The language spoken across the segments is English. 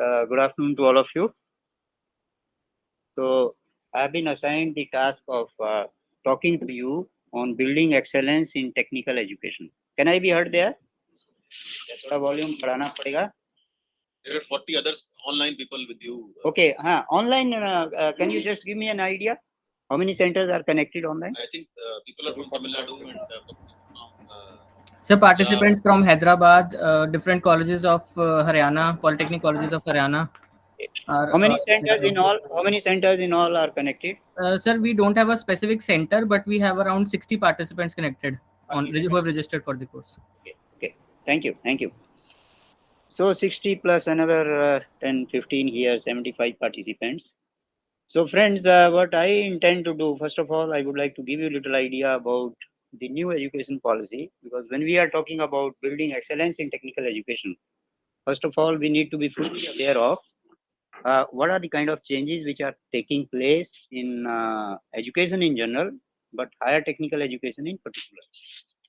Good afternoon to all of you. So, I have been assigned the task of talking to you on building excellence in technical education. Can I be heard there? थोड़ा volume बढ़ाना पड़ेगा. There are 40 others online people with you. Okay, online. Can you just give me an idea? How many centers are connected online? I think people are from Tamil Nadu and So participants from Hyderabad, different colleges of Haryana, Polytechnic colleges of Haryana. How many centers in all? How many centers in all are connected? Sir, we don't have a specific center, but we have around 60 participants connected who have registered for the course. Okay. Thank you. So 60 plus another 10, 15 here, 75 participants. So friends, what I intend to do, first of all, I would like to give you a little idea about the new education policy, because when we are talking about building excellence in technical education, first of all, we need to be fully aware of what are the kind of changes which are taking place in education in general, but higher technical education in particular.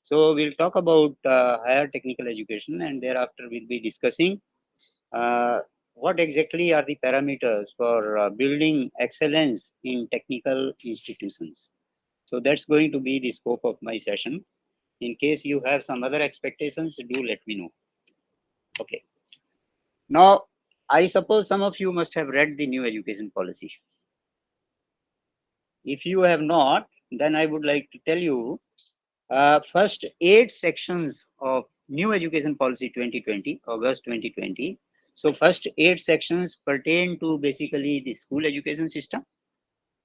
So we'll talk about higher technical education, and thereafter we'll be discussing what exactly are the parameters for building excellence in technical institutions. So that's going to be the scope of my session. In case you have some other expectations, do let me know. Okay. Now, I suppose some of you must have read the new education policy. If you have not, then I would like to tell you first 8 sections of new education policy 2020, August 2020. So first 8 sections pertain to basically the school education system,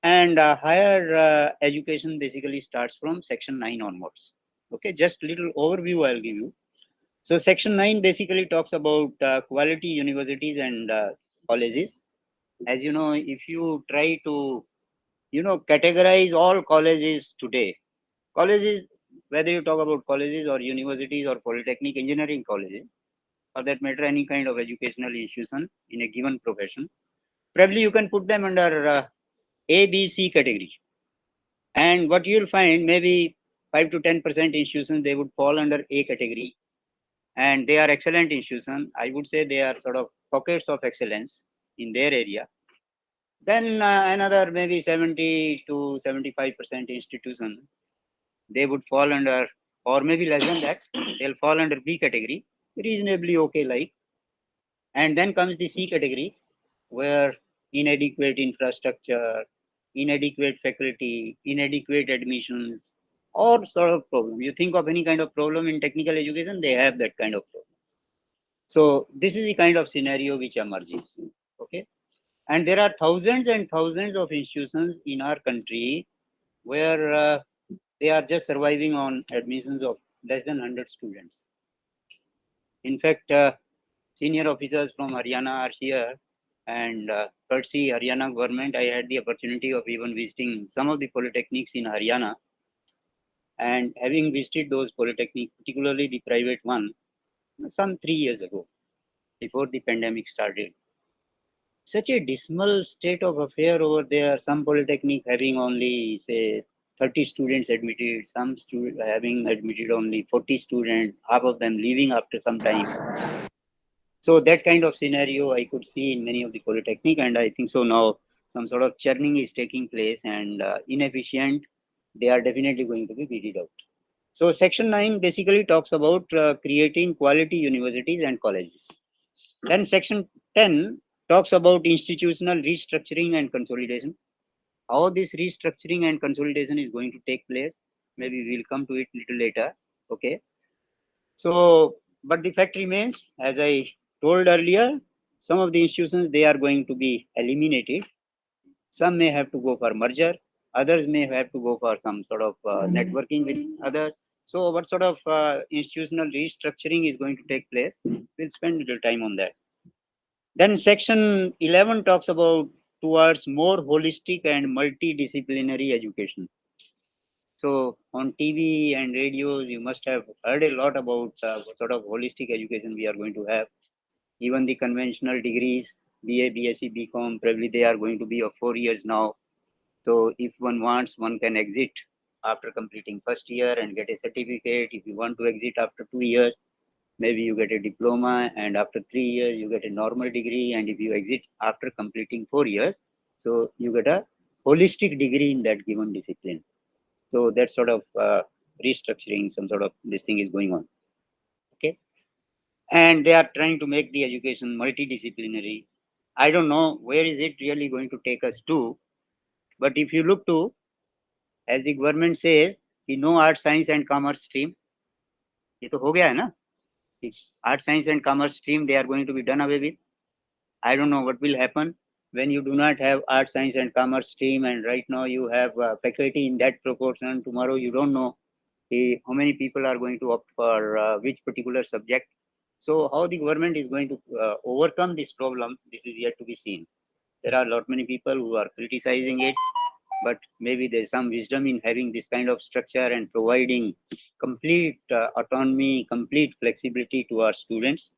and higher education basically starts from section 9 onwards. Okay, just little overview I'll give you. So section 9 basically talks about quality universities and colleges. As you know, if you try to, categorize all colleges today, colleges, whether you talk about colleges or universities or polytechnic engineering colleges, for that matter, any kind of educational institution in a given profession, probably you can put them under A, B, C category. And what you'll find, maybe 5 to 10% institutions, they would fall under A category. And they are excellent institutions. I would say they are sort of pockets of excellence in their area. Then another maybe 70 to 75% institution, they would fall under, or maybe less than that, they'll fall under B category, reasonably okay like. And then comes the C category, where inadequate infrastructure, inadequate faculty, inadequate admissions, or sort of problem. You think of any kind of problem in technical education, they have that kind of problem. So this is the kind of scenario which emerges. Okay. And there are thousands and thousands of institutions in our country where they are just surviving on admissions of less than 100 students. In fact, senior officers from Haryana are here, and courtesy Haryana government, I had the opportunity of even visiting some of the polytechnics in Haryana. And having visited those polytechnics, particularly the private one, some 3 years ago, before the pandemic started, such a dismal state of affair over there. Some polytechnic having only, say, 30 students admitted, some student having admitted only 40 students, half of them leaving after some time. So that kind of scenario I could see in many of the polytechnic, and I think so now some sort of churning is taking place, and inefficient, they are definitely going to be weeded out. So section 9 basically talks about creating quality universities and colleges. Then section 10 talks about institutional restructuring and consolidation. How this restructuring and consolidation is going to take place, maybe we'll come to it little later. Okay. So, but the fact remains, as I told earlier, some of the institutions, they are going to be eliminated. Some may have to go for merger. Others may have to go for some sort of networking with others. So what sort of institutional restructuring is going to take place? We'll spend a little time on that. Then section 11 talks about towards more holistic and multidisciplinary education. So on TV and radios, you must have heard a lot about what sort of holistic education we are going to have. Even the conventional degrees, BA, BSc, BCom, probably they are going to be of 4 years now. So if one wants, one can exit after completing first year and get a certificate. If you want to exit after 2 years, maybe you get a diploma, and after 3 years you get a normal degree, and if you exit after completing 4 years, so you get a holistic degree in that given discipline. So that sort of restructuring, some sort of this thing is going on. Okay, and they are trying to make the education multidisciplinary. I don't know where is it really going to take us to, but if you look to, as the government says, the no art, science and commerce stream, ये तो हो गया है ना? Art, science and commerce stream, they are going to be done away with. I don't know what will happen when you do not have art, science and commerce stream, and right now you have faculty in that proportion. Tomorrow you don't know how many people are going to opt for which particular subject. So how the government is going to overcome this problem, this is yet to be seen. There are a lot many people who are criticizing it, but maybe there's some wisdom in having this kind of structure and providing complete autonomy, complete flexibility to our students.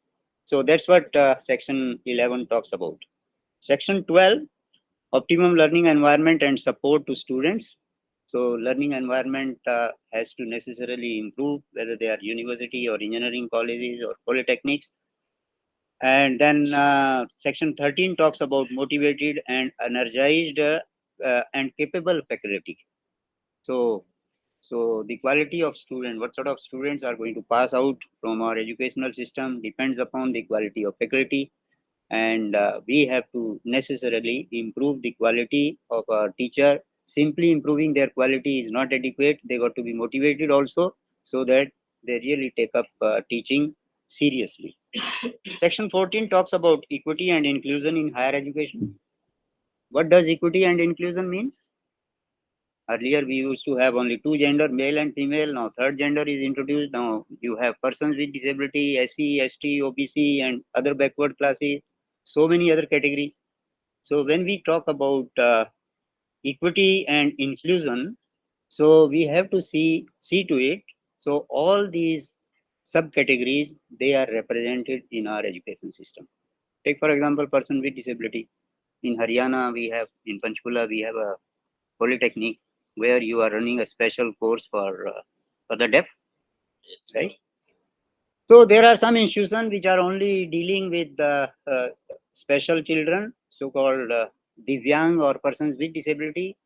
So that's what section 11 talks about. Section 12, optimum learning environment and support to students. So learning environment has to necessarily improve, whether they are university or engineering colleges or polytechnics. And then section 13 talks about motivated and energized and capable faculty. So, so the quality of student, what sort of students are going to pass out from our educational system depends upon the quality of faculty. And we have to necessarily improve the quality of our teacher. Simply improving their quality is not adequate. They got to be motivated also, so that they really take up teaching seriously. Section 14 talks about equity and inclusion in higher education. What does equity and inclusion mean? Earlier, we used to have only two gender, male and female. Now, third gender is introduced. Now, you have persons with disability, SC, ST, OBC, and other backward classes. So many other categories. So, when we talk about equity and inclusion, so we have to see to it. So, all these subcategories, they are represented in our education system. Take, for example, person with disability. In Haryana, we have, in Panchkula, we have a polytechnic where you are running a special course for the deaf, right? So there are some institutions which are only dealing with the special children, so-called Divyang or persons with disability.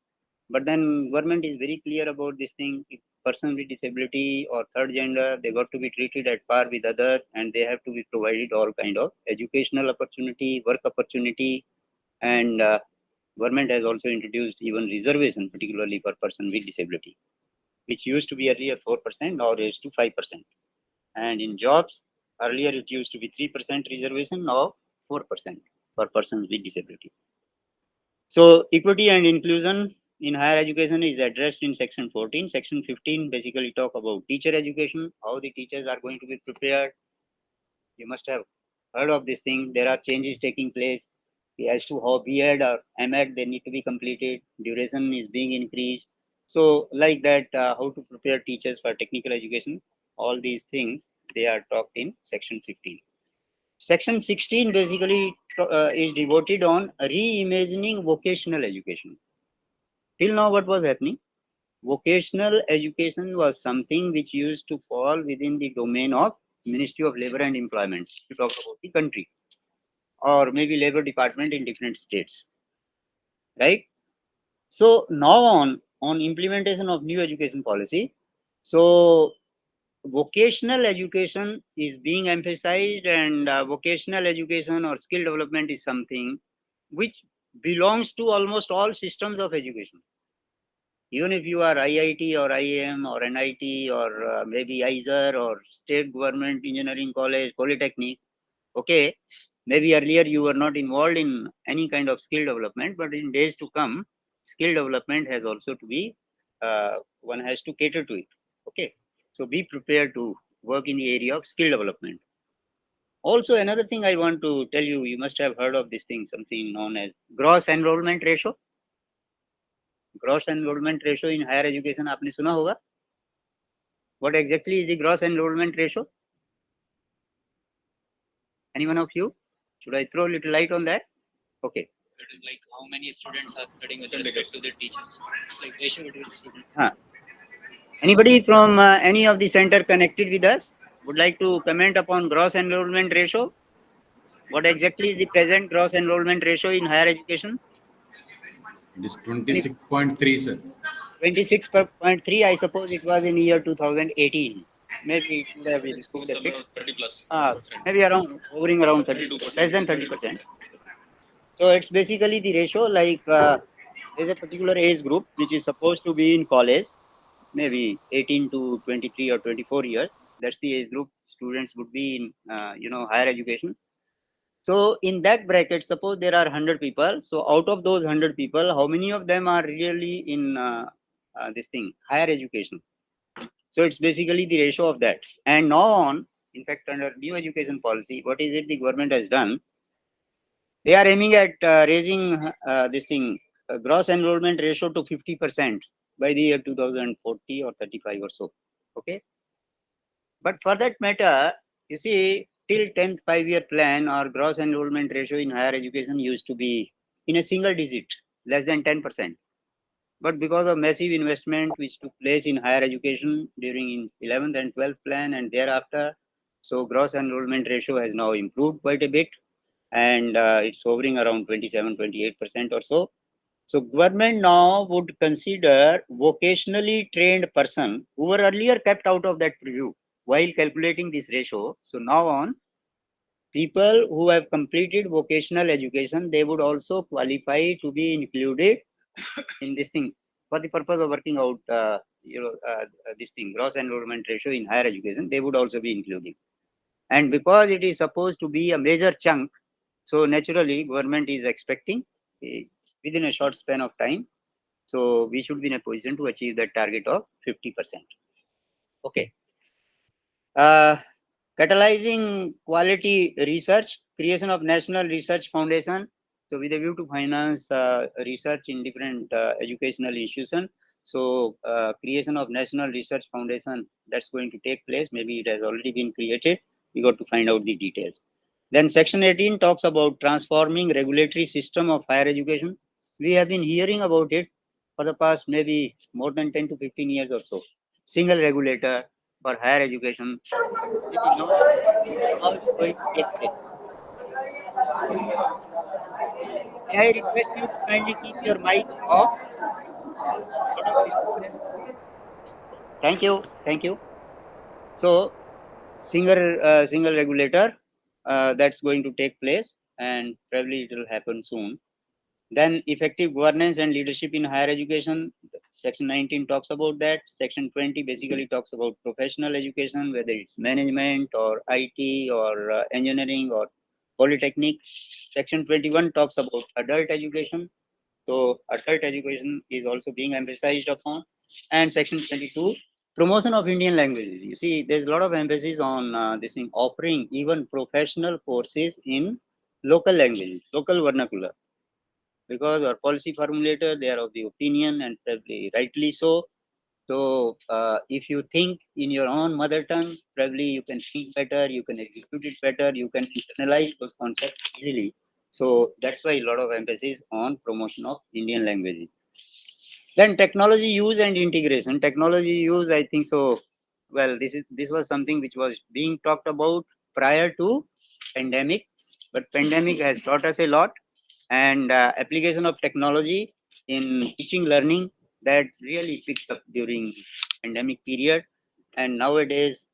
But then government is very clear about this thing. If person with disability or third gender, they got to be treated at par with others, and they have to be provided all kind of educational opportunity, work opportunity, and government has also introduced even reservation, particularly for person with disability, which used to be earlier 4%, now raised to 5%. And in jobs, earlier it used to be 3% reservation, now 4% for persons with disability. So equity and inclusion in higher education is addressed in section 14. Section 15 basically talk about teacher education, how the teachers are going to be prepared. You must have heard of this thing. There are changes taking place as to how B.Ed or M.Ed they need to be completed. Duration is being increased. So like that, how to prepare teachers for technical education. All these things, they are talked in section 15. Section 16 basically is devoted on reimagining vocational education. Till now, what was happening? Vocational education was something which used to fall within the domain of Ministry of Labor and Employment, to talk about the country, or maybe labor department in different states, right? So now on implementation of new education policy, so vocational education is being emphasized, and vocational education or skill development is something which belongs to almost all systems of education. Even if you are IIT or IIM or NIT or maybe ISER or state government engineering college, polytechnic, okay, maybe earlier you were not involved in any kind of skill development, but in days to come, skill development has also to be, one has to cater to it. Okay, so be prepared to work in the area of skill development. Also, another thing I want to tell you, you must have heard of this thing, something known as gross enrollment ratio. Gross enrollment ratio in higher education, आपने सुना होगा? What exactly is the gross enrollment ratio? Anyone of you? Should I throw a little light on that? Okay. It is like how many students are studying with respect to their teachers, like ratio between students. Anybody from any of the center connected with us? would like to comment upon gross enrollment ratio. What exactly is the present gross enrollment ratio in higher education? It is 26.3, sir. 26.3. I suppose it was in year 2018. Maybe it would have It's improved a bit. 30 plus. Maybe around hovering around 30%, less than 30%. So it's basically the ratio like there's a particular age group which is supposed to be in college, maybe 18 to 23 or 24 years. That's the age group students would be in, higher education. So in that bracket, suppose there are 100 people. So out of those 100 people, how many of them are really in this thing, higher education? So it's basically the ratio of that. And now on, in fact, under new education policy, what is it the government has done? They are aiming at raising this thing, gross enrollment ratio to 50% by the year 2040 or 35 or so. Okay. But for that matter, you see, till 10th 5-year plan, our gross enrollment ratio in higher education used to be in a single digit, less than 10%. But because of massive investment which took place in higher education during in 11th and 12th plan and thereafter, so gross enrollment ratio has now improved quite a bit, and it's hovering around 27-28% or so. So government now would consider vocationally trained person who were earlier kept out of that preview while calculating this ratio. So now on, people who have completed vocational education, they would also qualify to be included in this thing for the purpose of working out, this thing, gross enrollment ratio in higher education, they would also be included. And because it is supposed to be a major chunk, so naturally government is expecting within a short span of time, so we should be in a position to achieve that target of 50%. Okay. Uh, Catalyzing quality research, creation of National Research Foundation. So with a view to finance research in different educational institutions. So creation of National Research Foundation, that's going to take place. Maybe it has already been created. We got to find out the details. Then section 18 talks about transforming regulatory system of higher education. We have been hearing about it for the past maybe more than 10 to 15 years or so. Single regulator for higher education. Maybe now it's going to take place. May I request you to kindly keep your mic off? Lot of disturbance. Thank you. Thank you. So single regulator that's going to take place, and probably it will happen soon. Then effective governance and leadership in higher education. Section 19 talks about that. Section 20 basically talks about professional education, whether it's management or IT or engineering or polytechnic. Section 21 talks about adult education. So adult education is also being emphasized upon. And section 22, promotion of Indian languages. You see, there's a lot of emphasis on this thing, offering even professional courses in local languages, local vernacular, because our policy formulator, they are of the opinion, and probably rightly so. So if you think in your own mother tongue, probably you can think better, you can execute it better, you can internalize those concepts easily. So that's why a lot of emphasis on promotion of Indian languages. Then technology use and integration. Technology use, I think so. Well, this was something which was being talked about prior to pandemic, but pandemic has taught us a lot, and application of technology in teaching learning, that really picked up during pandemic period. And nowadays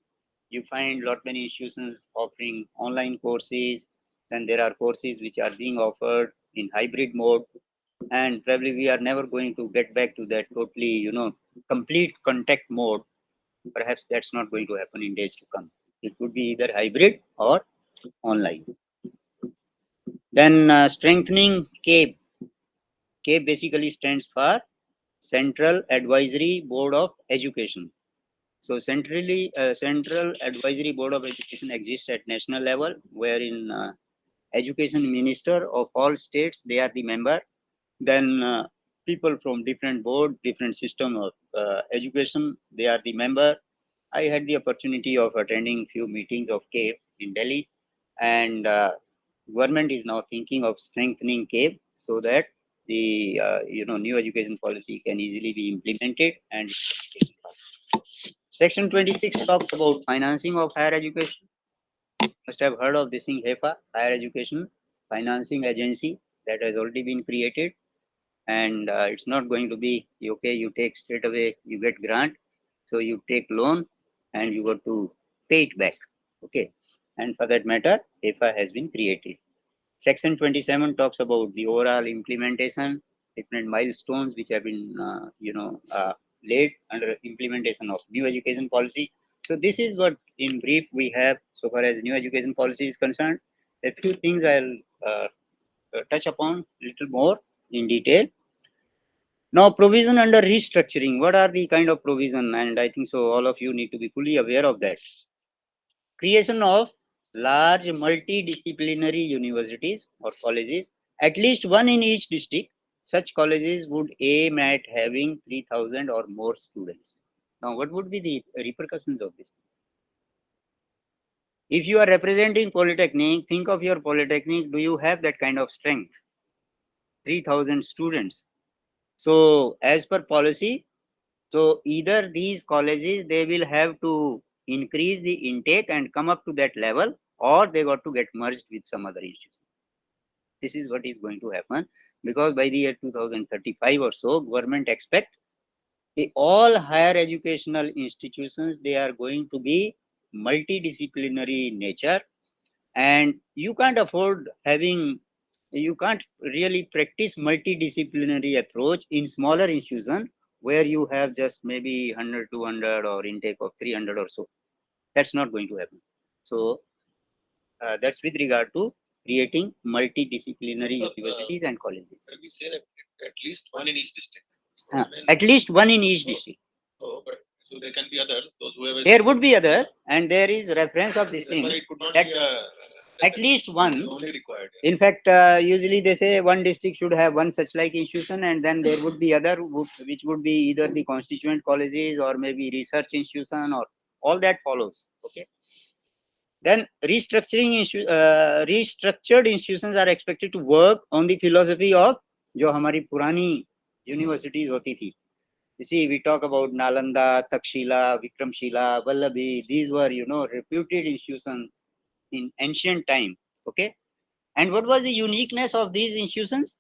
you find lot many institutions offering online courses. Then there are courses which are being offered in hybrid mode, and probably we are never going to get back to that totally, complete contact mode. Perhaps that's not going to happen in days to come. It would be either hybrid or online. Then strengthening CABE. CABE basically stands for Central Advisory Board of Education. So Central Advisory Board of Education exists at national level, wherein education minister of all states, they are the member. Then people from different board, different system of education, they are the member. I had the opportunity of attending few meetings of CAVE in Delhi, and government is now thinking of strengthening CAVE so that the new education policy can easily be implemented and Section 26 talks about financing of higher education. Must have heard of this thing, HEFA, Higher Education Financing Agency, that has already been created. And it's not going to be okay, you take straight away, you get grant, so you take loan and you got to pay it back. Okay. And for that matter, HEFA has been created. Section 27 talks about the overall implementation, different milestones which have been, laid under implementation of new education policy. So this is what, in brief, we have so far as new education policy is concerned. A few things I'll touch upon a little more in detail. Now, provision under restructuring. What are the kind of provision? And I think so all of you need to be fully aware of that. Creation of large multidisciplinary universities or colleges, at least one in each district. Such colleges would aim at having 3,000 or more students. Now, what would be the repercussions of this? If you are representing polytechnic, think of your polytechnic. Do you have that kind of strength? 3,000 students. So, as per policy, so either these colleges, they will have to increase the intake and come up to that level, or they got to get merged with some other institution. This is what is going to happen, because by the year 2035 or so, government expect all higher educational institutions, they are going to be multidisciplinary nature, and you can't afford having, you can't really practice multidisciplinary approach in smaller institutions where you have just maybe 100 200 or intake of 300 or so. That's not going to happen. So that's with regard to creating multidisciplinary So, universities and colleges. We say that at least one in each district. At least one in each district. Oh, but so there can be others, those whoever. There would be others, and there is reference of this thing. It could not That's be at least one. only required. In fact, usually they say one district should have one such like institution, and then there would be other which would be either the constituent colleges or maybe research institution, or all that follows. Okay. Then restructured institutions are expected to work on the philosophy of जो हमारी पुरानी universities होती थी. You see, we talk about Nalanda, Takshila, Vikramshila, Vallabhi. These were, reputed institutions in ancient time. Okay. And what was the uniqueness of these institutions?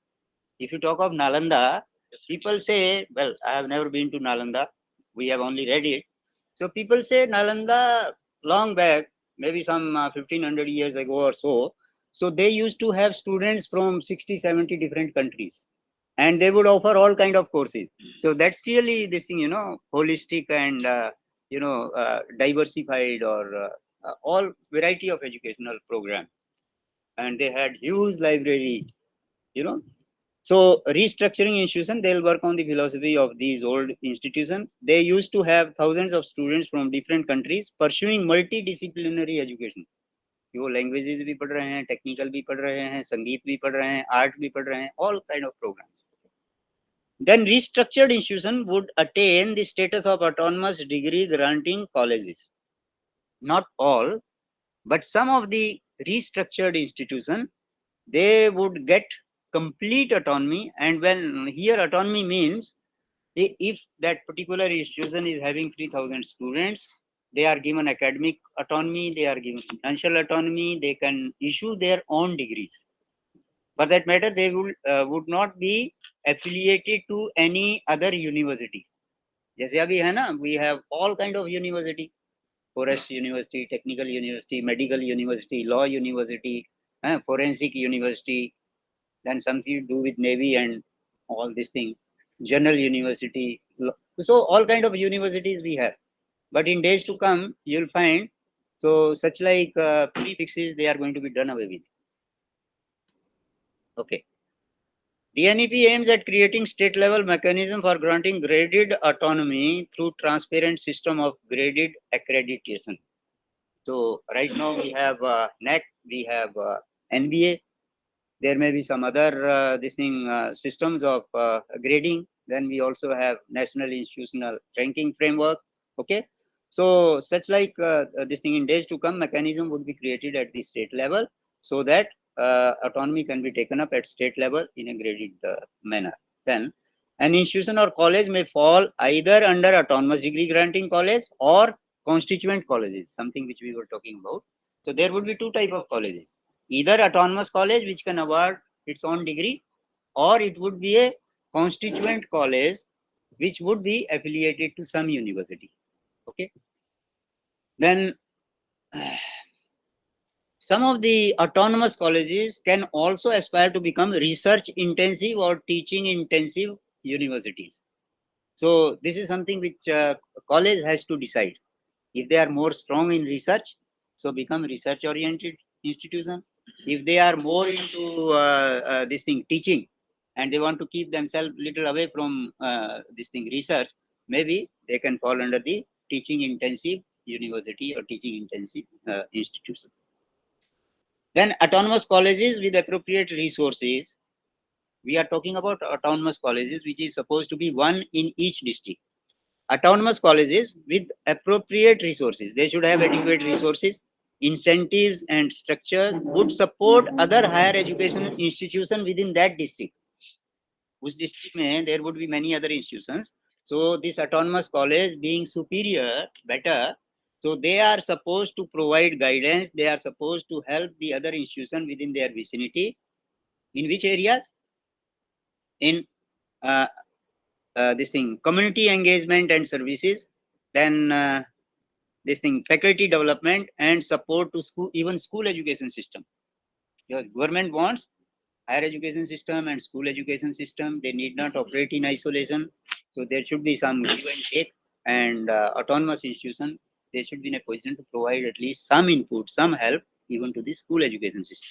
If you talk of Nalanda, people say, well, I have never been to Nalanda. We have only read it. So people say Nalanda long back, maybe some 1500 years ago or so. So they used to have students from 60, 70 different countries, and they would offer all kind of courses. So that's really this thing, holistic and, diversified, or all variety of educational program. And they had huge library, you know. So restructuring institution, they'll work on the philosophy of these old institutions. They used to have thousands of students from different countries pursuing multidisciplinary education. वो languages भी पढ़ रहे हैं, technical भी पढ़ रहे हैं, संगीत भी पढ़ रहे हैं, art भी पढ़ रहे हैं, all kind of programs. Then restructured institution would attain the status of autonomous degree granting colleges. Not all, but some of the restructured institutions, they would get complete autonomy. And when here autonomy means, if that particular institution is having 3,000 students, they are given academic autonomy, they are given financial autonomy, they can issue their own degrees. For that matter, they would not be affiliated to any other university. जैसे अभी है ना, we have all kind of university, forest university, technical university, medical university, law university, forensic university, then something to do with navy and all this thing, general university. So all kind of universities we have. But in days to come, you'll find, so such like prefixes, they are going to be done away with. Okay. The NEP aims at creating state-level mechanism for granting graded autonomy through transparent system of graded accreditation. So right now we have NEC, we have NBA. There may be some other systems of grading. Then we also have national institutional ranking framework. Okay. So such like this thing in days to come, mechanism would be created at the state level, so that autonomy can be taken up at state level in a graded manner. Then An institution or college may fall either under autonomous degree granting college or constituent colleges, something which we were talking about. So there would be two type of colleges, either autonomous college which can award its own degree, or it would be a constituent college which would be affiliated to some university. Okay. Then some of the autonomous colleges can also aspire to become research intensive or teaching intensive universities. So this is something which college has to decide. If they are more strong in research, so become research oriented institution. If they are more into this thing teaching, and they want to keep themselves little away from this thing research, maybe they can fall under the teaching intensive university or teaching intensive institution. Then autonomous colleges with appropriate resources. We are talking about autonomous colleges, which is supposed to be one in each district. Autonomous colleges with appropriate resources. They should have adequate resources, incentives and structure would support other higher education institutions within that district. Which district mein, there would be many other institutions. So this autonomous college being superior, better, so they are supposed to provide guidance. They are supposed to help the other institution within their vicinity. In which areas? In uh, this thing, community engagement and services. Then this thing, faculty development and support to school, even school education system. Because government wants higher education system and school education system. They need not operate in isolation. So there should be some give and take, and autonomous institution, they should be in a position to provide at least some input, some help even to the school education system.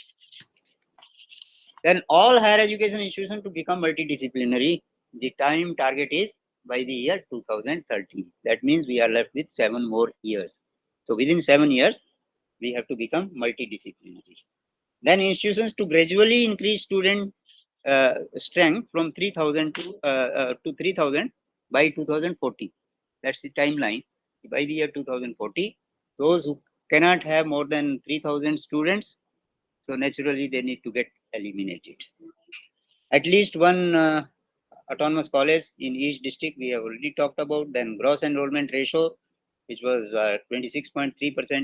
Then all higher education institutions to become multidisciplinary. The time target is by the year 2030. That means we are left with 7 more years. So within 7 years, we have to become multidisciplinary. Then institutions to gradually increase student strength from 3,000 to 3,000 by 2040. That's the timeline. By the year 2040, those who cannot have more than 3,000 students, so naturally they need to get eliminated. At least one autonomous college in each district we have already talked about. Then gross enrollment ratio, which was 26.3%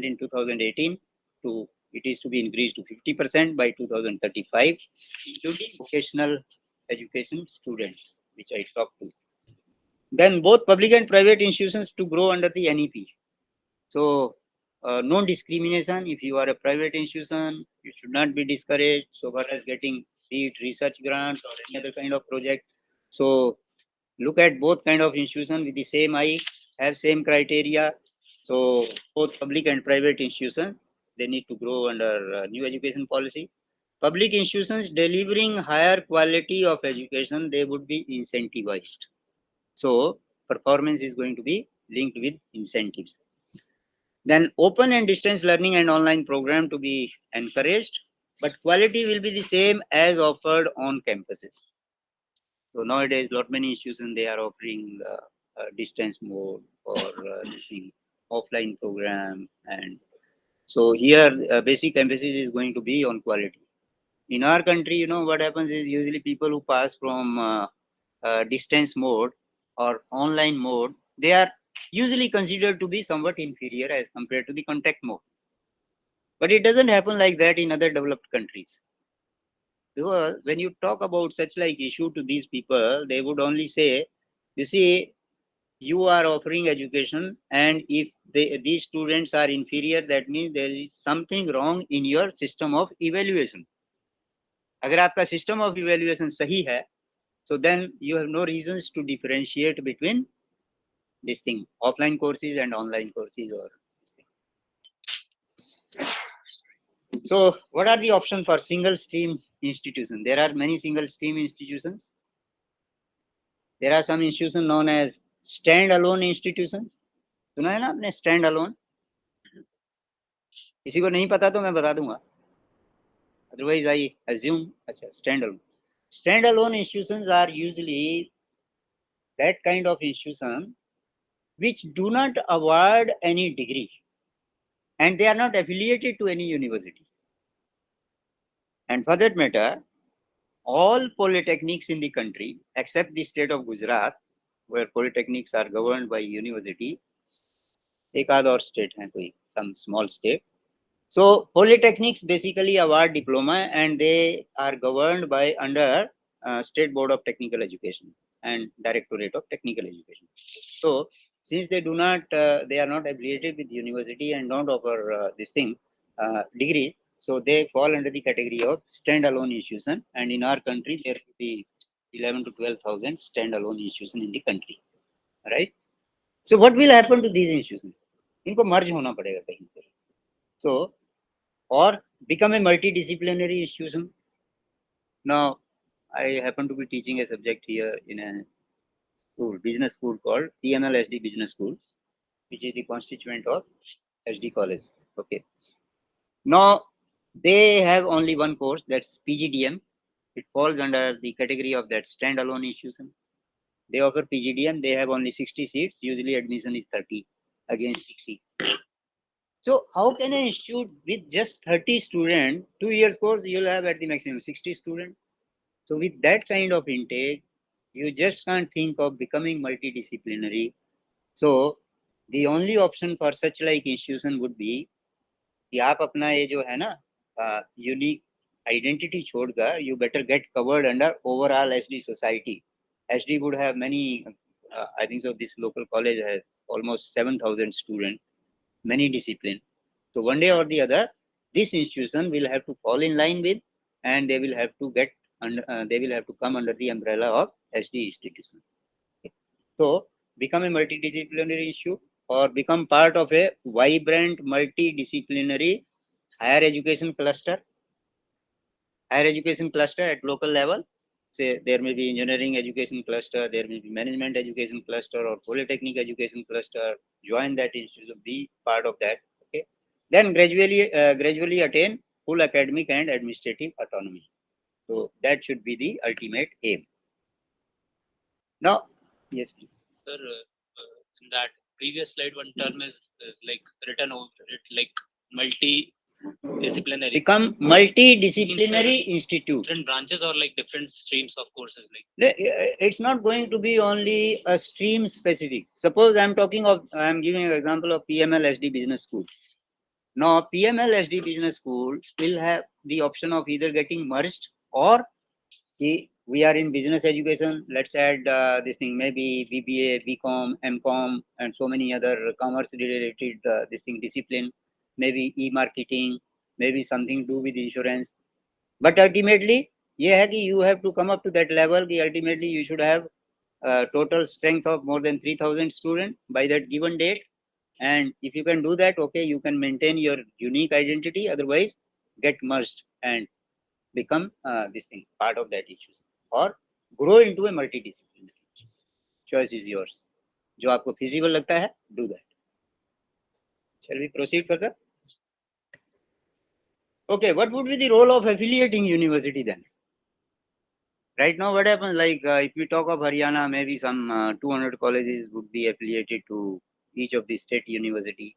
in 2018, to it is to be increased to 50% by 2035, including vocational education students, which I talked to. Then both public and private institutions to grow under the NEP. So no discrimination. If you are a private institution, you should not be discouraged so far as getting, be it research grants or any other kind of project. So look at both kind of institution with the same eye, have same criteria. So both public and private institutions, they need to grow under new education policy. Public institutions delivering higher quality of education, they would be incentivized. So performance is going to be linked with incentives. Then open and distance learning and online program to be encouraged, but quality will be the same as offered on campuses. So nowadays, lot many institutions they are offering distance mode or this thing, offline program, and so here basic emphasis is going to be on quality. In our country, you know what happens is usually people who pass from distance mode or online mode, they are usually considered to be somewhat inferior as compared to the contact mode. But it doesn't happen like that in other developed countries. Because when you talk about such like issue to these people, they would only say, you see, you are offering education, and if these students are inferior, that means there is something wrong in your system of evaluation. अगर आपका system of evaluation सही है, so then you have no reasons to differentiate between this thing, offline courses and online courses or this thing. So what are the options for single stream institutions? There are many single stream institutions. There are some institutions known as standalone institutions. सुना है ना आपने stand alone? किसी को नहीं पता तो मैं बता दूंगा. Otherwise I assume अच्छा stand alone. Stand alone institutions are usually that kind of institution which do not award any degree and they are not affiliated to any university. And for that matter, all polytechnics in the country, except the state of Gujarat, where polytechnics are governed by university, एक आध और state है कोई, some small state. So polytechnics basically award diploma and they are governed by under State Board of Technical Education and Directorate of Technical Education. So since they do not, they are not affiliated with university and don't offer this thing degrees, so they fall under the category of standalone institution. And in our country, there will be 11 to 12,000 standalone institution in the country, right? So what will happen to these institutions? इनको merge होना पड़ेगा कहीं पे. So or become a multidisciplinary institution. Now, I happen to be teaching a subject here in a school, business school called PML Business School, which is the constituent of SD College. Okay. Now, they have only one course, that's PGDM. It falls under the category of that standalone institution. They offer PGDM, they have only 60 seats. Usually admission is 30 against 60. So how can an institute with just 30 students, 2 years course, you'll have at the maximum 60 students. So with that kind of intake, you just can't think of becoming multidisciplinary. So the only option for such like institution would be कि आप अपना ये जो है ना unique identity छोड़कर you better get covered under overall SD society. SD would have many, I think so this local college has almost 7,000 students, many disciplines. So one day or the other, this institution will have to fall in line with, and they will have to get under, they will have to come under the umbrella of SD institution. So become a multidisciplinary issue or become part of a vibrant multidisciplinary higher education cluster. Higher education cluster at local level. Say there may be engineering education cluster, there may be management education cluster or polytechnic education cluster. Join that institution, be part of that. Okay. Then gradually attain full academic and administrative autonomy. So that should be the ultimate aim. Now, yes, please. Sir, in that previous slide, one term is like written over it, like multi-disciplinary. Become multidisciplinary institute. Different branches or like different streams of courses, like. It's not going to be only a stream specific. Suppose I'm giving an example of PML SD Business School. Now, PML SD Business School will have the option of either getting merged or we are in business education. Let's add this thing, maybe BBA, BCom, MCom, and so many other commerce related this thing discipline, maybe e-marketing, maybe something to do with insurance. But ultimately, you have to come up to that level. Ultimately, you should have a total strength of more than 3,000 students by that given date. And if you can do that, okay, you can maintain your unique identity. Otherwise, get merged and become this thing, part of that issue. Or grow into a multidisciplinary. Choice is yours. जो आपको feasible लगता है, do that. Shall we proceed further? Okay, what would be the role of affiliating university then? Right now, what happens, like if we talk of Haryana, maybe some 200 colleges would be affiliated to each of the state university,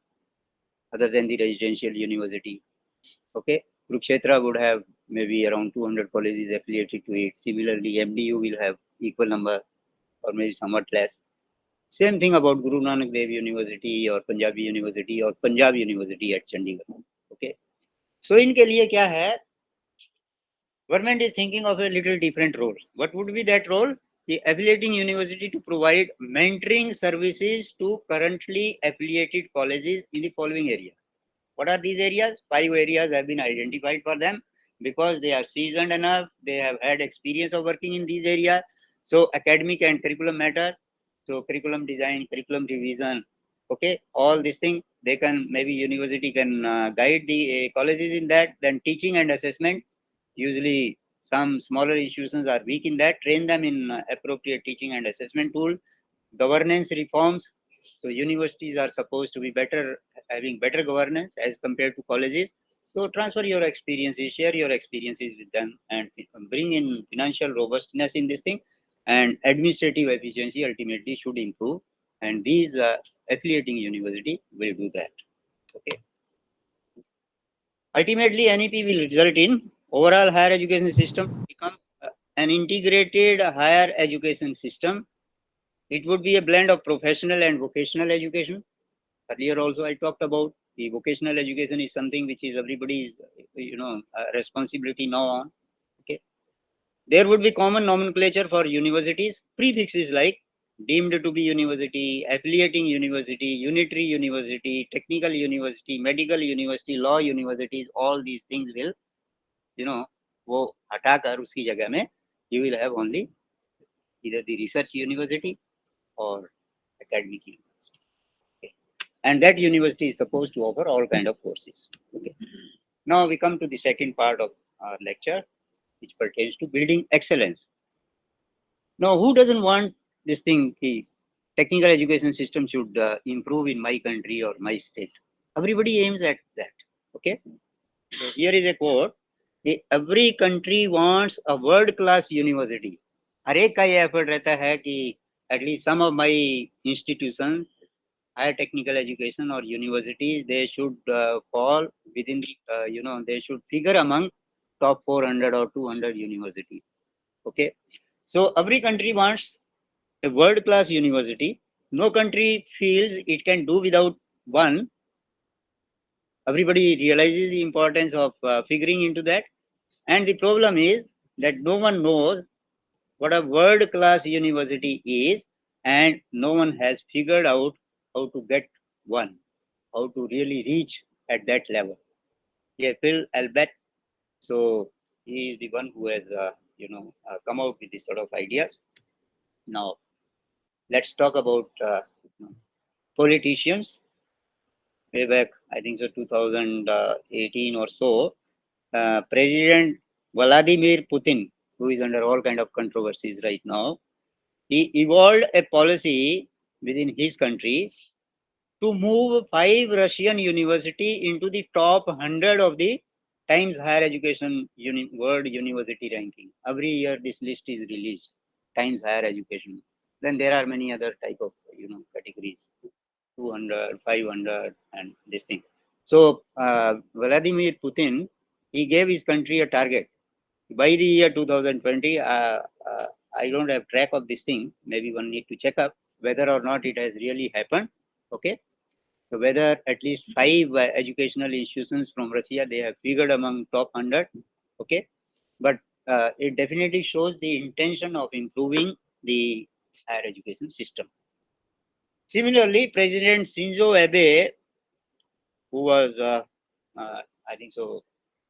other than the residential university. Okay, Kurukshetra would have maybe around 200 colleges affiliated to it. Similarly, MDU will have equal number or maybe somewhat less. Same thing about Guru Nanak Dev University or Punjabi University or Punjab University at Chandigarh. Okay, so इनके लिए क्या है? Government is thinking of a little different role. What would be that role? The affiliating university to provide mentoring services to currently affiliated colleges in the following area. What are these areas? 5 areas have been identified for them because they are seasoned enough. They have had experience of working in these areas. So academic and curriculum matters. So curriculum design, curriculum revision. Okay, all these things, they can, maybe university can guide the colleges in that. Then teaching and assessment. Usually some smaller institutions are weak in that. Train them in appropriate teaching and assessment tool. Governance reforms. So universities are supposed to be better, having better governance as compared to colleges. So transfer your experiences, share your experiences with them, and bring in financial robustness in this thing. And administrative efficiency ultimately should improve. And these affiliating university will do that. Okay. Ultimately, NEP will result in overall higher education system become an integrated higher education system. It would be a blend of professional and vocational education. Earlier also I talked about the vocational education is something which is everybody's, responsibility now on. Okay. There would be common nomenclature for universities, prefixes like deemed to be university, affiliating university, unitary university, technical university, medical university, law universities, all these things will, वो हटाकर उसकी जगह में you will have only either the research university or academic university. Okay. And that university is supposed to offer all kind of courses. Okay. Now we come to the second part of our lecture, which pertains to building excellence. Now, who doesn't want this thing? The technical education system should improve in my country or my state. Everybody aims at that. Okay. So here is a quote. Every country wants a world-class university. हर एक का ये effort रहता है कि at least some of my institutions, higher technical education or universities, they should fall within the, they should figure among top 400 or 200 universities. Okay. So every country wants a world-class university. No country feels it can do without one. Everybody realizes the importance of figuring into that. And the problem is that no one knows what a world-class university is, and no one has figured out how to get one, how to really reach at that level. Yeah, Phil Albert. So he is the one who has, come out with this sort of ideas. Now, let's talk about politicians. Way back, I think so, 2018 or so, President Vladimir Putin, who is under all kind of controversies right now, he evolved a policy within his country to move 5 Russian university into the top 100 of the Times Higher Education World University ranking. Every year this list is released, Times Higher Education. Then there are many other type of categories, 200, 500, and this thing. So Vladimir Putin, he gave his country a target. By the year 2020, I don't have track of this thing. Maybe one need to check up whether or not it has really happened. Okay. So whether at least 5 educational institutions from Russia, they have figured among top 100. Okay. But it definitely shows the intention of improving the higher education system. Similarly, President Shinzo Abe, who was, I think so,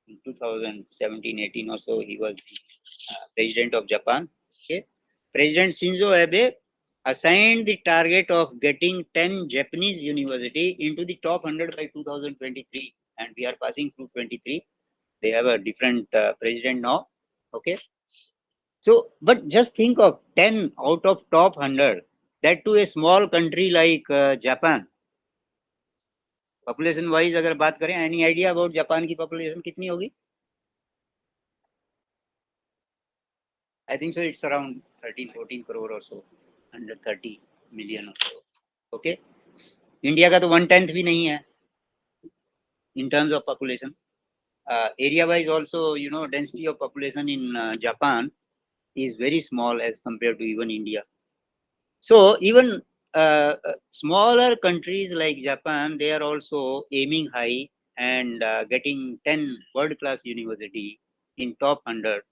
in 2017-18 or so, he was the president of Japan. Okay, President Shinzo Abe assigned the target of getting 10 Japanese university into the top 100 by 2023, and we are passing through 23. They have a different president now. Okay, so but just think of 10 out of top 100. That to a small country like Japan. Population wise अगर बात करें, any idea about Japan की population कितनी होगी? I think so it's around 13-14 crore और सो, 130 million और सो. Okay, India का तो 1/10 भी नहीं है in terms of population. Area wise also, density of population in Japan is very small as compared to even India. So even smaller countries like Japan, they are also aiming high and getting 10 world-class university in top 100.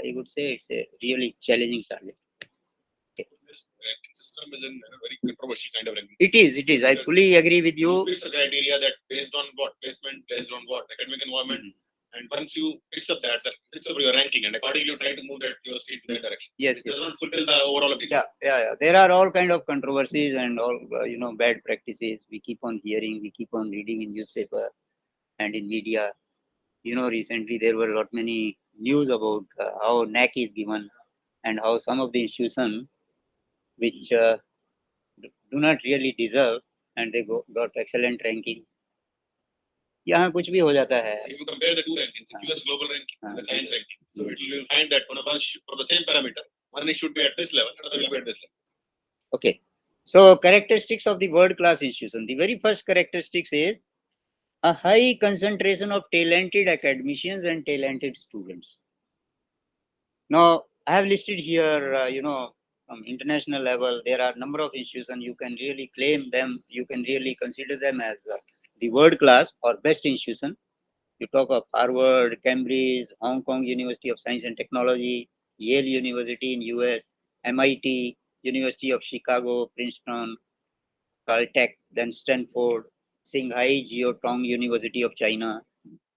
I would say it's a really challenging target. Okay. This ranking system is a very controversial kind of ranking. It is. I fully agree with you. You fix a criteria that based on what placement, based on what academic environment, and once you fix up that fix up your ranking, and accordingly you try to move that your state in that direction. Yes, it does not fulfill the overall objective. Yeah. There are all kind of controversies and all bad practices. We keep on hearing, we keep on reading in newspaper and in media. Recently there were a lot many news about how NAC is given and how some of the institutions which do not really deserve and they got excellent ranking. यहाँ कुछ भी हो जाता है. If you compare the two rankings, the US global ranking and the Times ranking, so it will find that for the same parameter, one should be at this level, another will be at this level. Okay. So characteristics of the world-class institution. The very first characteristics is a high concentration of talented academicians and talented students. Now, I have listed here, from international level, there are number of institutions you can really claim them, you can really consider them as the world class or best institution. You talk of Harvard, Cambridge, Hong Kong University of Science and Technology, Yale University in US, MIT, University of Chicago, Princeton, Caltech, then Stanford, Shanghai Jiaotong University of China,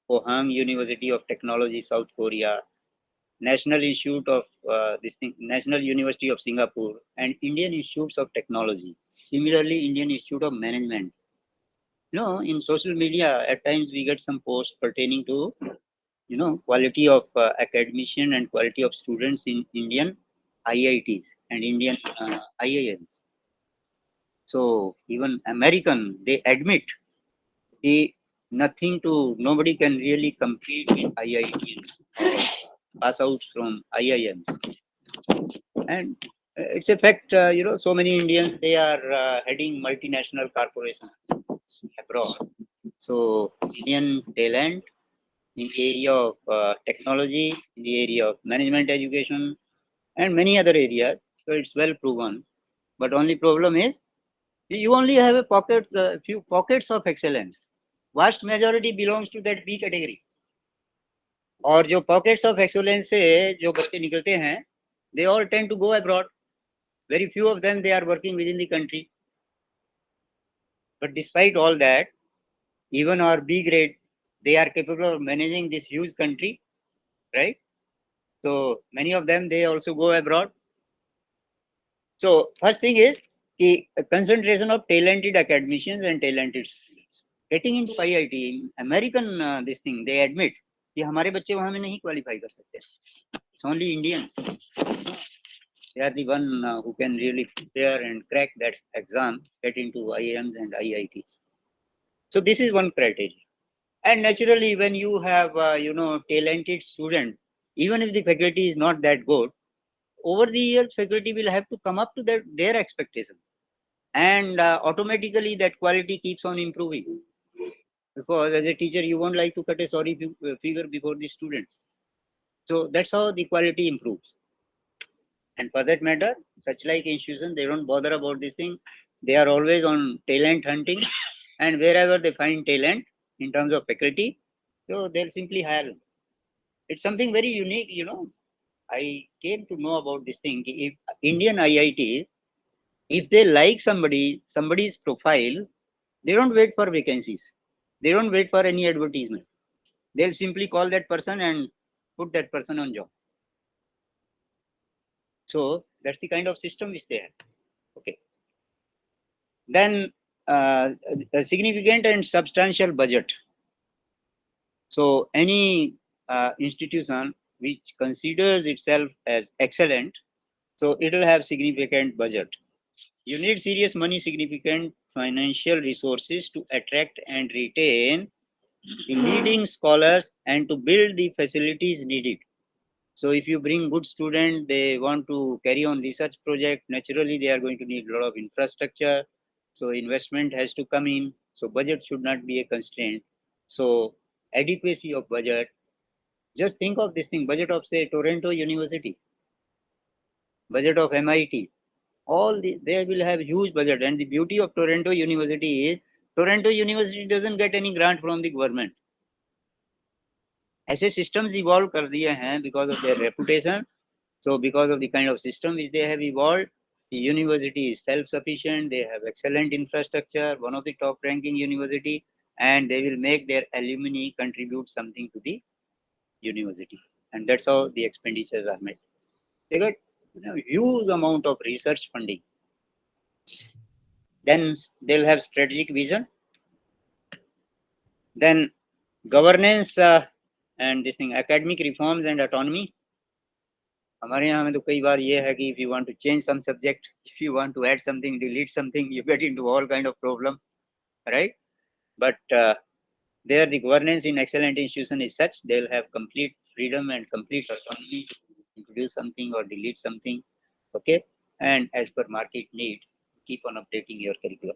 Pohang University of Technology, South Korea, National Institute of National University of Singapore, and Indian Institutes of Technology. Similarly, Indian Institute of Management. In social media, at times we get some posts pertaining to, quality of academician and quality of students in Indian IITs and Indian IIMs. So even American, they admit they nobody can really compete with IITs, pass out from IIMs. And it's a fact, so many Indians, they are heading multinational corporations abroad. So Indian talent in the area of technology, in the area of management education, and many other areas. So it's well proven. But only problem is you only have a few pockets of excellence. Vast majority belongs to that B category. और जो pockets of excellence से जो बच्चे निकलते हैं, they all tend to go abroad. Very few of them, they are working within the country. But despite all that, even our B grade, they are capable of managing this huge country, right? So many of them, they also go abroad. So first thing is the concentration of talented academicians and talented students. Getting into IIT, American this thing, they admit कि हमारे बच्चे वहाँ में नहीं qualify कर सकते. It's only Indians. They are the one who can really prepare and crack that exam, get into IIMs and IITs. So this is one criteria. And naturally, when you have, talented student, even if the faculty is not that good, over the years, faculty will have to come up to their expectation. And automatically that quality keeps on improving. Because as a teacher, you won't like to cut a sorry figure before the students. So that's how the quality improves. And for that matter, such like institutions, they don't bother about this thing. They are always on talent hunting. And wherever they find talent in terms of faculty, so they'll simply hire them. It's something very unique, I came to know about this thing. If Indian IITs, if they like somebody's profile, they don't wait for vacancies. They don't wait for any advertisement. They'll simply call that person and put that person on job. So that's the kind of system which they have. Okay. Then a significant and substantial budget. So any institution which considers itself as excellent, so it will have significant budget. You need serious money, significant financial resources to attract and retain the leading scholars and to build the facilities needed. So if you bring good students, they want to carry on research project, naturally they are going to need a lot of infrastructure. So investment has to come in. So budget should not be a constraint. So adequacy of budget. Just think of this thing, budget of say Toronto University, budget of MIT. They will have huge budget. And the beauty of Toronto University is Toronto University doesn't get any grant from the government. ऐसे systems evolve कर दिए हैं because of their reputation. So because of the kind of system which they have evolved, the university is self-sufficient. They have excellent infrastructure, one of the top-ranking university, and they will make their alumni contribute something to the university. And that's how the expenditures are made. They got huge amount of research funding. Then they'll have strategic vision. Then governance and this thing, academic reforms and autonomy. हमारे यहाँ में तो कई बार ये है कि if you want to change some subject, if you want to add something, delete something, you get into all kind of problem, right? But there the governance in excellent institution is such they'll have complete freedom and complete autonomy to introduce something or delete something, okay? And as per market need, keep on updating your curriculum.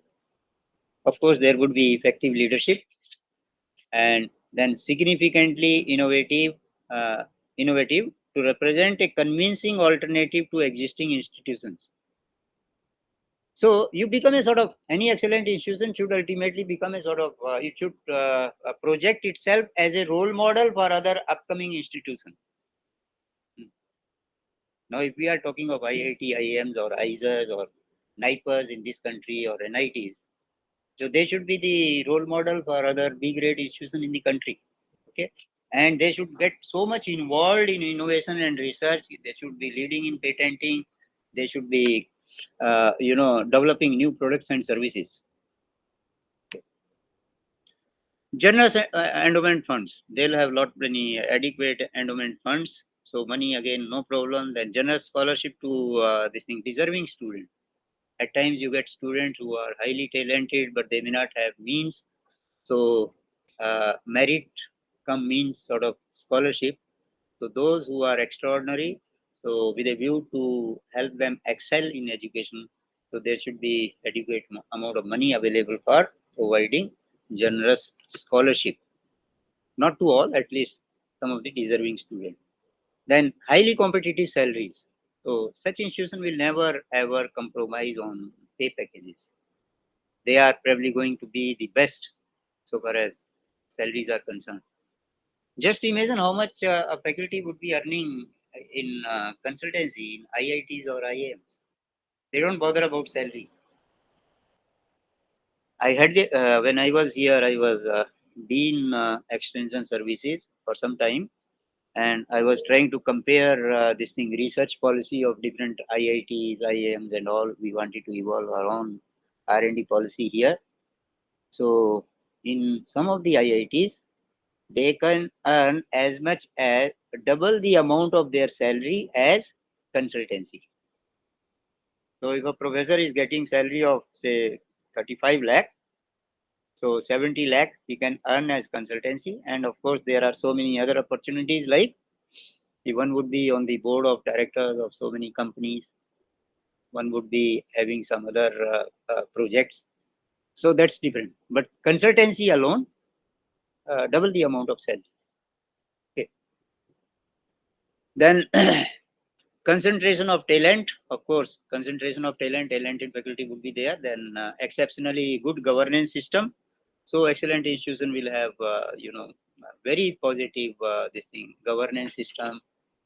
Of course, there would be effective leadership, and then significantly innovative to represent a convincing alternative to existing institutions. So you become a sort of, any excellent institution should ultimately become a sort of, it should project itself as a role model for other upcoming institutions. Now, if we are talking of IIT, IIMs or ISers or NIPers in this country or NITs, so they should be the role model for other B-grade institutions in the country. Okay, and they should get so much involved in innovation and research. They should be leading in patenting. They should be, developing new products and services. Generous endowment funds. They'll have many adequate endowment funds. So money again, no problem. Then generous scholarship to this thing deserving students. At times you get students who are highly talented, but they may not have means. So merit come means sort of scholarship. So those who are extraordinary, so with a view to help them excel in education, so there should be adequate amount of money available for providing generous scholarship. Not to all, at least some of the deserving students. Then highly competitive salaries. So such institution will never ever compromise on pay packages. They are probably going to be the best so far as salaries are concerned. Just imagine how much a faculty would be earning in consultancy in IITs or IIMs. They don't bother about salary. I had when I was here, I was dean extension services for some time, and I was trying to compare this thing research policy of different IITs, IIMs, and all. We wanted to evolve our own R&D policy here. So in some of the IITs, they can earn as much as double the amount of their salary as consultancy. So if a professor is getting salary of say 35 lakh, so 70 lakh he can earn as consultancy. And of course, there are so many other opportunities like one would be on the board of directors of so many companies. One would be having some other projects. So that's different. But consultancy alone, double the amount of salary. Okay. Then concentration of talent, of course, concentration of talented faculty would be there. Then exceptionally good governance system. So excellent institution will have, very positive this thing governance system,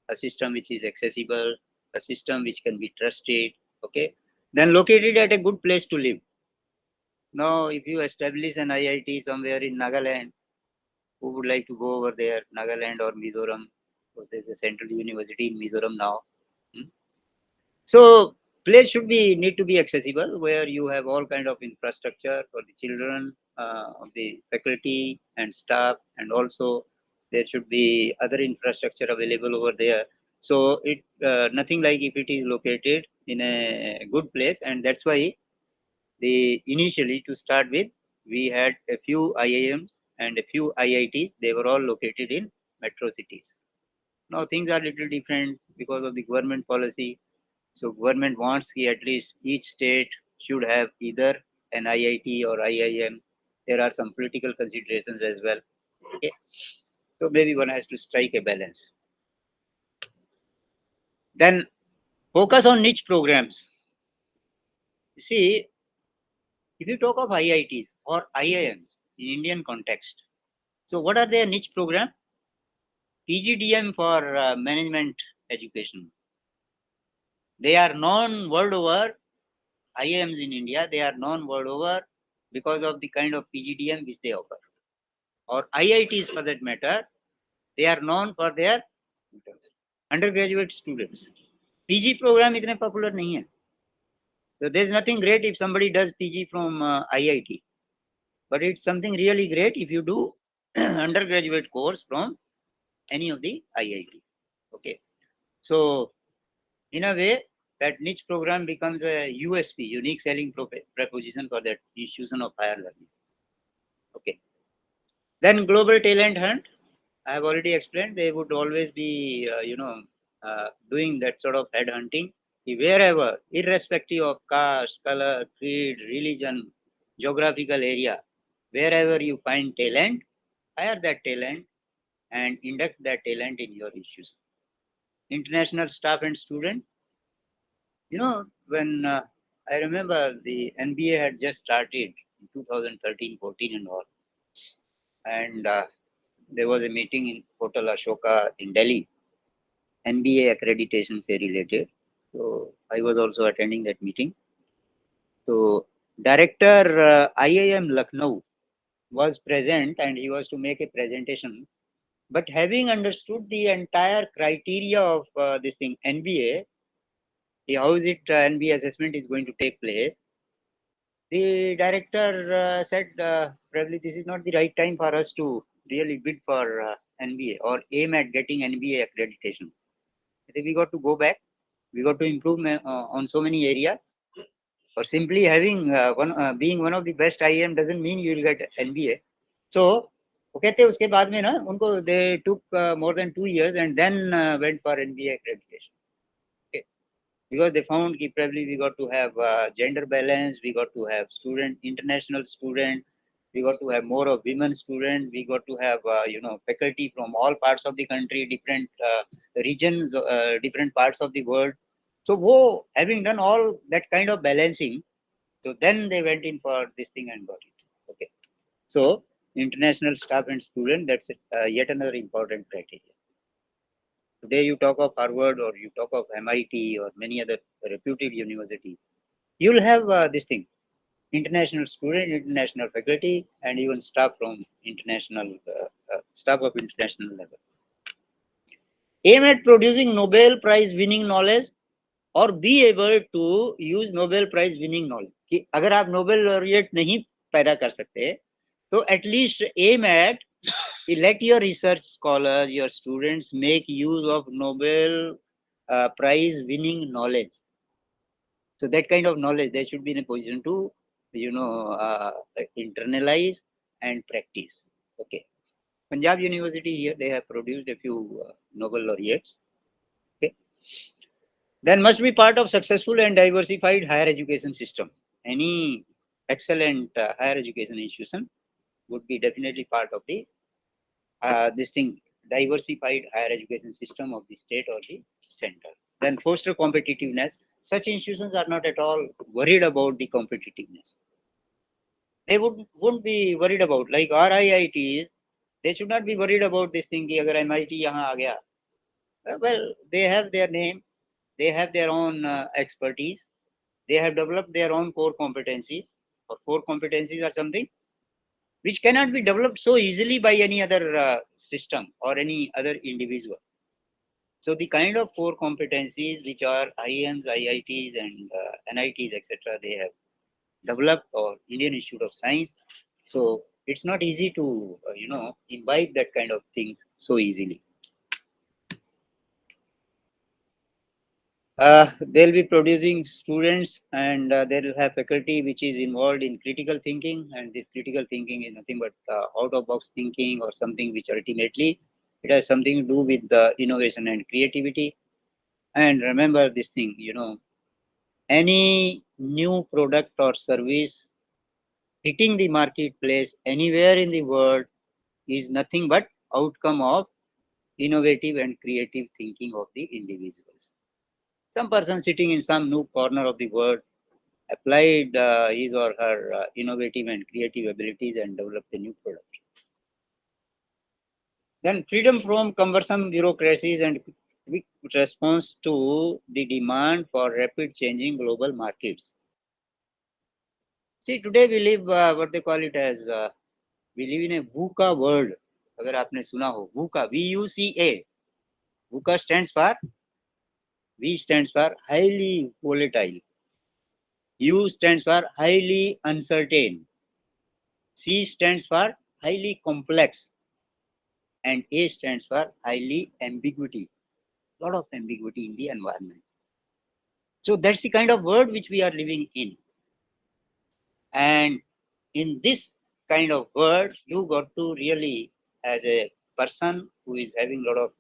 a system which is accessible, a system which can be trusted. Okay, then located at a good place to live. Now, if you establish an IIT somewhere in Nagaland, who would like to go over there, Nagaland or Mizoram? So there's a central university in Mizoram now. So place should be need to be accessible, where you have all kind of infrastructure for the children, of the faculty and staff, and also there should be other infrastructure available over there. So it nothing like if it is located in a good place, and that's why they initially to start with we had a few IIMs and a few IITs. They were all located in metro cities. Now things are little different because of the government policy. So government wants at least each state should have either an IIT or IIM. There are some political considerations as well. Okay. So maybe one has to strike a balance. Then focus on niche programs. You see, if you talk of IITs or IIMs in Indian context, so what are their niche program? PGDM for management education. They are known world over. IIMs in India, they are known world over because of the kind of PGDM which they offer. Or IITs for that matter, they are known for their undergraduate students. PG program इतने popular नहीं है. So there's nothing great if somebody does PG from IIT, but it's something really great if you do undergraduate course from any of the IIT. Okay, so in a way, that niche program becomes a USP, unique selling proposition for that institution of higher learning. Okay. Then global talent hunt. I have already explained. They would always be, doing that sort of head hunting wherever, irrespective of caste, color, creed, religion, geographical area, wherever you find talent, hire that talent and induct that talent in your institution. international staff and student. You know, when I remember the NBA had just started in 2013-14 and all, and there was a meeting in Hotel Ashoka in Delhi, NBA accreditation say related. So I was also attending that meeting. So director IIM Lucknow was present and he was to make a presentation. But having understood the entire criteria of this thing, NBA, how is it NBA assessment is going to take place, the director said probably this is not the right time for us to really bid for NBA or aim at getting NBA accreditation. I think we got to go back. We got to improve on so many areas. Or simply having being one of the best IIM doesn't mean you will get NBA. So वो कहते हैं उसके बाद में ना उनको they took more than 2 years and then went for NBA accreditation. Okay. Because they found that probably we got to have gender balance, we got to have student, international student, we got to have more of women students, we got to have faculty from all parts of the country, different regions, different parts of the world. So having done all that kind of balancing, so then they went in for this thing and got it. Okay. So international staff and student, that's yet another important criteria. Today you talk of Harvard or you talk of MIT or many other reputed universities, you'll have this thing, international student, international faculty, and even staff from international, staff of international level. Aim at producing Nobel Prize winning knowledge or be able to use Nobel Prize winning knowledge. कि अगर आप Nobel laureate नहीं पैदा कर सकते, तो at least aim at let your research scholars, your students make use of Nobel Prize winning knowledge. So that kind of knowledge they should be in a position to, internalize and practice. Okay. Punjab University here, they have produced a few Nobel laureates. Okay. Then must be part of successful and diversified higher education system. Any excellent higher education institution would be definitely part of the this thing, diversified higher education system of the state or the center. Then foster competitiveness. Such institutions are not at all worried about the competitiveness. They wouldn't be worried about, like our IITs, they should not be worried about this thing कि अगर MIT यहाँ आ गया. Well, they have their name, they have their own expertise, they have developed their own core competencies. Or core competencies are something which cannot be developed so easily by any other system or any other individual. So the kind of core competencies which are IIMs, IITs, and NITs, etc., they have developed, or Indian Institute of Science. So it's not easy to imbibe that kind of things so easily. They'll be producing students and they'll have faculty which is involved in critical thinking, and this critical thinking is nothing but out of box thinking or something which ultimately it has something to do with the innovation and creativity. And remember this thing, any new product or service hitting the marketplace anywhere in the world is nothing but outcome of innovative and creative thinking of the individuals. Some person sitting in some new corner of the world applied his or her innovative and creative abilities and developed a new product. Then freedom from cumbersome bureaucracies and quick response to the demand for rapid changing global markets. See, today we live what they call it as we live in a VUCA world. अगर आपने सुना हो VUCA, VUCA, VUCA stands for V stands for highly volatile, U stands for highly uncertain, C stands for highly complex, and A stands for highly ambiguity. A lot of ambiguity in the environment. So that's the kind of world which we are living in. And in this kind of world, you got to really, as a person who is having a lot of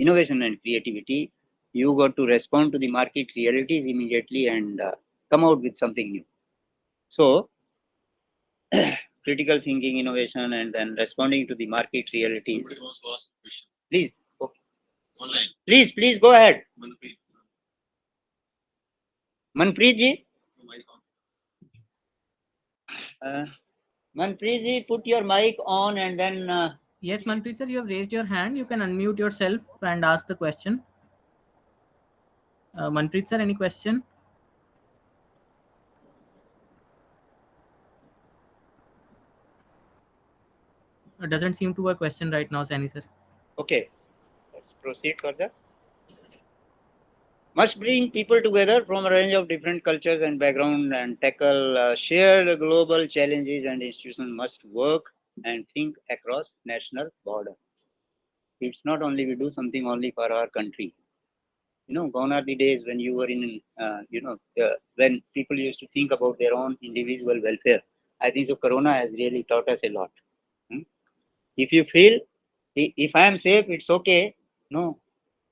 innovation and creativity, you got to respond to the market realities immediately and come out with something new. So critical thinking, innovation, and then responding to the market realities. Somebody wants to ask a question. Please. Okay. Online. Please go ahead. Manpreet. Manpreet ji. Mic on. Manpreet ji, put your mic on and then. Yes, Manpreet sir, you have raised your hand. You can unmute yourself and ask the question. Manpreet sir, any question? Doesn't seem to be a question right now, Saini sir. Okay, let's proceed further. Must bring people together from a range of different cultures and background and tackle shared global challenges, and institutions must work and think across national border. It's not only we do something only for our country. Gone are the days when you were when people used to think about their own individual welfare. I think so. Corona has really taught us a lot. Hmm? If you feel, if I am safe, it's okay. No,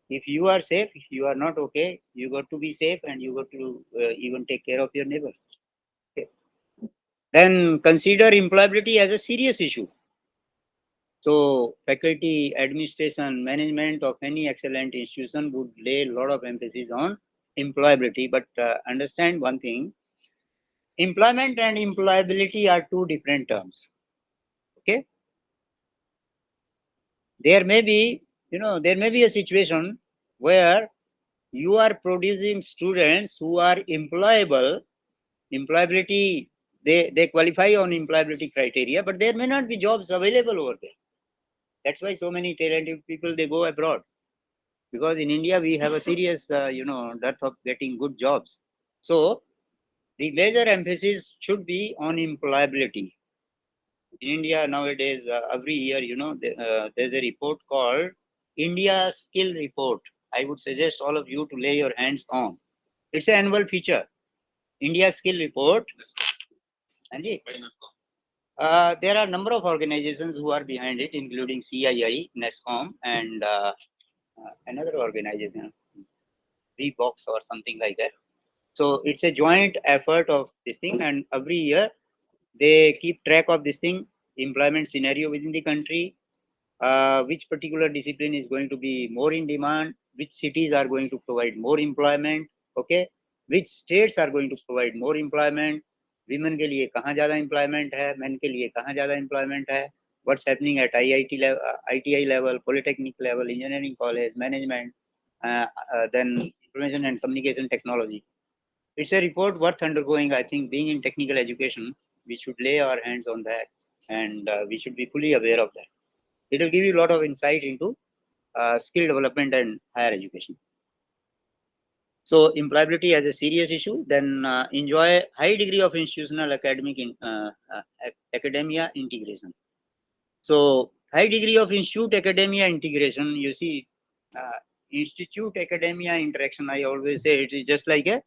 if you are safe, if you are not okay, you got to be safe and you got to even take care of your neighbors. Okay. Then consider employability as a serious issue. So faculty, administration, management of any excellent institution would lay a lot of emphasis on employability. But understand one thing, employment and employability are two different terms. Okay. There may be, there may be a situation where you are producing students who are employable. Employability, they qualify on employability criteria, but there may not be jobs available over there. That's why so many talented people, they go abroad, because in India we have a serious dearth of getting good jobs. So the major emphasis should be on employability. In India nowadays, every year, there's a report called India Skill Report. I would suggest all of you to lay your hands on. It's an annual feature. India Skill Report. Anji, there are a number of organizations who are behind it, including CII, NESCOM, and another organization, Box or something like that. So it's a joint effort of this thing, and every year they keep track of this thing, employment scenario within the country, which particular discipline is going to be more in demand, which cities are going to provide more employment, okay, which states are going to provide more employment, women के लिए कहाँ ज़्यादा employment है, men के लिए कहाँ ज़्यादा employment है, what's happening at IIT level, ITI level, polytechnic level, engineering college, management, then information and communication technology. It's a report worth undergoing. I think being in technical education, we should lay our hands on that, and we should be fully aware of that. It will give you a lot of insight into skill development and higher education. So employability as a serious issue, then enjoy high degree of institutional academia integration. So high degree of institute academia integration, you see, institute academia interaction, I always say it is just like a,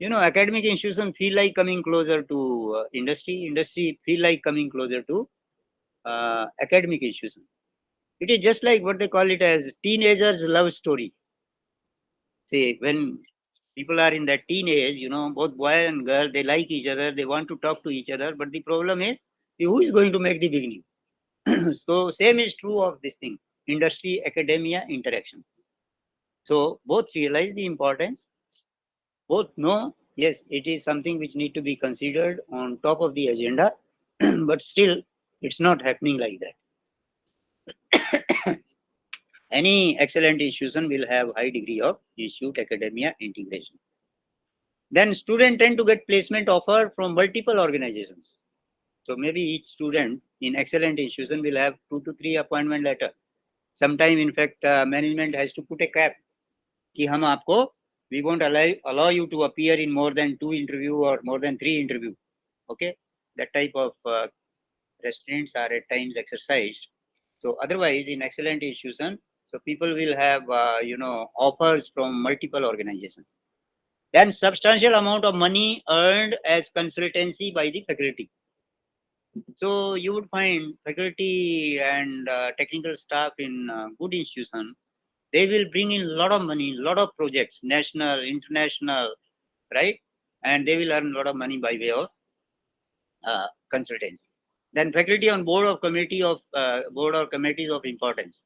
academic institution feel like coming closer to industry feel like coming closer to academic institution. It is just like what they call it as teenagers' love story. See, when people are in that teenage, both boy and girl, they like each other, they want to talk to each other, but the problem is, who is going to make the beginning? So same is true of this thing, industry, academia, interaction. So both realize the importance, both know, yes, it is something which need to be considered on top of the agenda, but still, it's not happening like that. Any excellent institution will have high degree of institute academia integration. Then students tend to get placement offer from multiple organizations. So maybe each student in excellent institution will have 2 to 3 appointment letter. Sometime, in fact, management has to put a cap. Ki hum aapko, we won't allow you to appear in more than 2 interview or more than 3 interview. Okay, that type of restraints are at times exercised. So otherwise, in excellent institution, so people will have offers from multiple organizations. Then substantial amount of money earned as consultancy by the faculty. So you would find faculty and technical staff in good institution, they will bring in a lot of money, a lot of projects, national, international, right? And they will earn a lot of money by way of consultancy. Then faculty on board or committees of importance.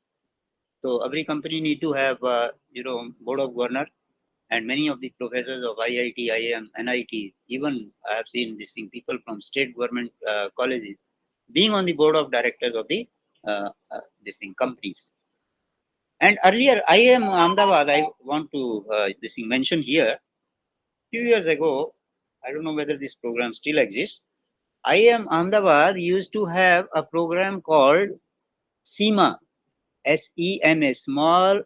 So every company need to have, board of governors, and many of the professors of IIT, IIM, NIT, even I have seen this thing, people from state government colleges being on the board of directors of the this thing companies. And earlier, IIM Ahmedabad, I want to this thing mention here. Few years ago, I don't know whether this program still exists. IIM Ahmedabad used to have a program called SEMA, SEMA,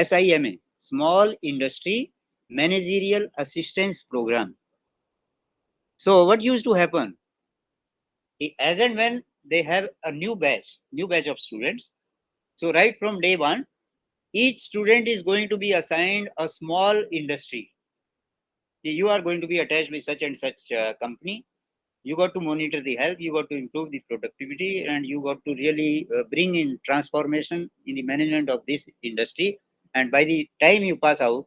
SIMA, Small Industry Managerial Assistance Program. So what used to happen? As and when they have a new batch of students. So right from day one, each student is going to be assigned a small industry. You are going to be attached with such and such company. You got to monitor the health, you got to improve the productivity, and you got to really bring in transformation in the management of this industry. And by the time you pass out,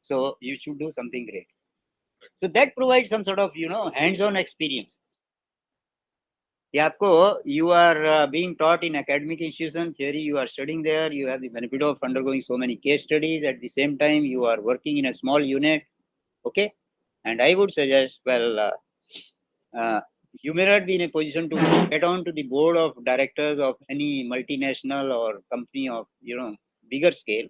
so you should do something great. So that provides some sort of hands-on experience. You are being taught in academic institution theory, you are studying there, you have the benefit of undergoing so many case studies. At the same time, you are working in a small unit. Okay. And I would suggest, you may not be in a position to get on to the board of directors of any multinational or company of bigger scale,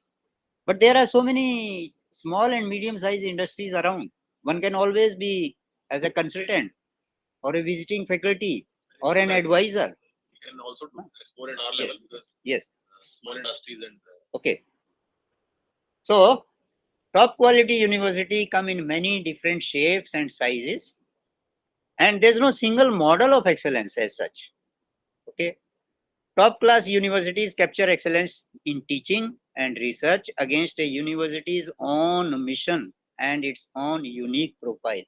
but there are so many small and medium sized industries around. One can always be as a consultant or a visiting faculty or an advisor. We can also do explore at our level because Yes. Small industries and Okay. So top quality university come in many different shapes and sizes, and there's no single model of excellence as such. Okay. Top class universities capture excellence in teaching and research against a university's own mission and its own unique profile.